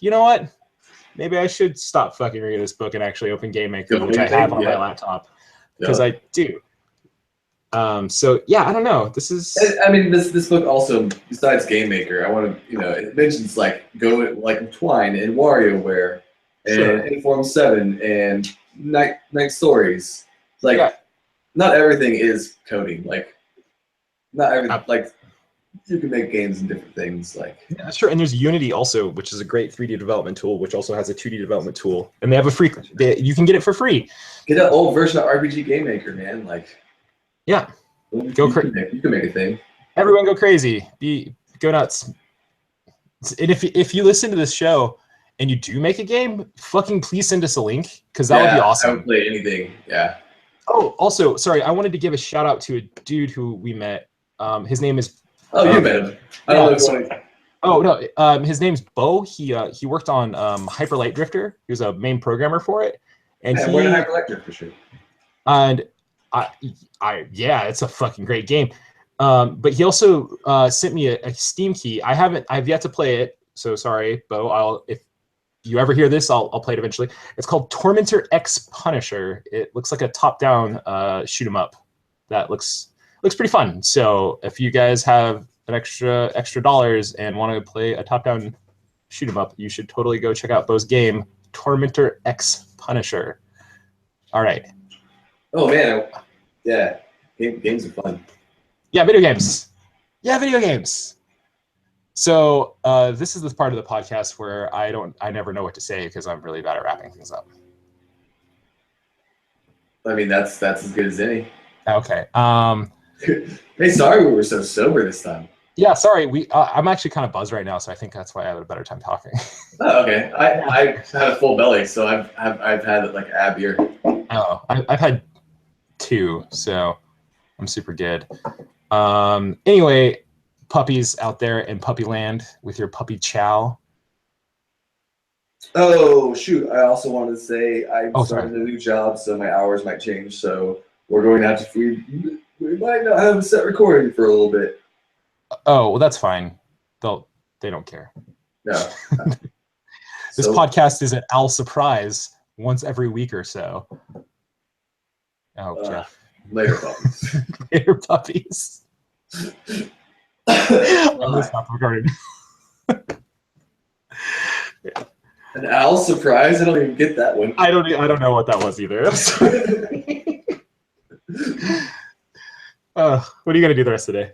you know what? Maybe I should stop fucking reading this book and actually open Game Maker, which I have on my laptop, because I do. So yeah, I don't know. This is. I mean, this book also, besides Game Maker, I want to, it mentions like Twine and WarioWare and Inform 7 and Night Stories. Like, not everything is coding. Like, not everything. Like, you can make games and different things. Like, yeah, sure. And there's Unity also, which is a great 3D development tool, which also has a 2D development tool, and they have a free. You can get it for free. Get an old version of RPG Game Maker, man. Like. Yeah, go crazy. You can make a thing. Everyone go crazy. Go nuts. And if you listen to this show and you do make a game, fucking please send us a link, because that would be awesome. I would play anything. Yeah. Oh, also, sorry, I wanted to give a shout out to a dude who we met. His name is. Oh, you met him. I don't know. Oh no, his name's Bo. He worked on Hyper Light Drifter. He was a main programmer for it, and he won Hyper Light Drifter for sure. And it's a fucking great game. But he also sent me a Steam key. I've yet to play it, so sorry, Bo. If you ever hear this, I'll play it eventually. It's called Tormentor X Punisher. It looks like a top-down shoot 'em up. That looks pretty fun. So if you guys have an extra dollars and want to play a top-down shoot 'em up, you should totally go check out Bo's game, Tormentor X Punisher. All right. Oh man, yeah, games are fun. Yeah, video games. So this is the part of the podcast where I never know what to say because I'm really bad at wrapping things up. I mean, that's as good as any. Okay. Hey, sorry we were so sober this time. Yeah, sorry. I'm actually kind of buzzed right now, so I think that's why I have a better time talking. Oh, okay. I had a full belly, so I've had like a beer. Oh, I've had 2, so I'm super good. Anyway, puppies out there in puppy land with your puppy chow. Oh shoot! I also wanted to say I started a new job, so my hours might change. So we're going to have to we might not have a set recording for a little bit. Oh well, that's fine. They don't care. No. This podcast is an Al surprise once every week or so. Oh, Jeff. Later puppies. Later puppies. I'm gonna stop recording. Yeah. An Al surprise? I don't even get that one. I don't know what that was either. I'm sorry. What are you gonna do the rest of the day?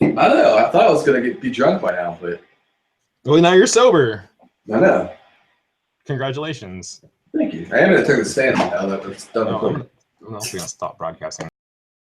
I don't know. I thought I was gonna be drunk by now, but Well, now you're sober. I know. Congratulations. Thank you. I am gonna turn the stand now that we're done No, recording. I'm also gonna stop broadcasting.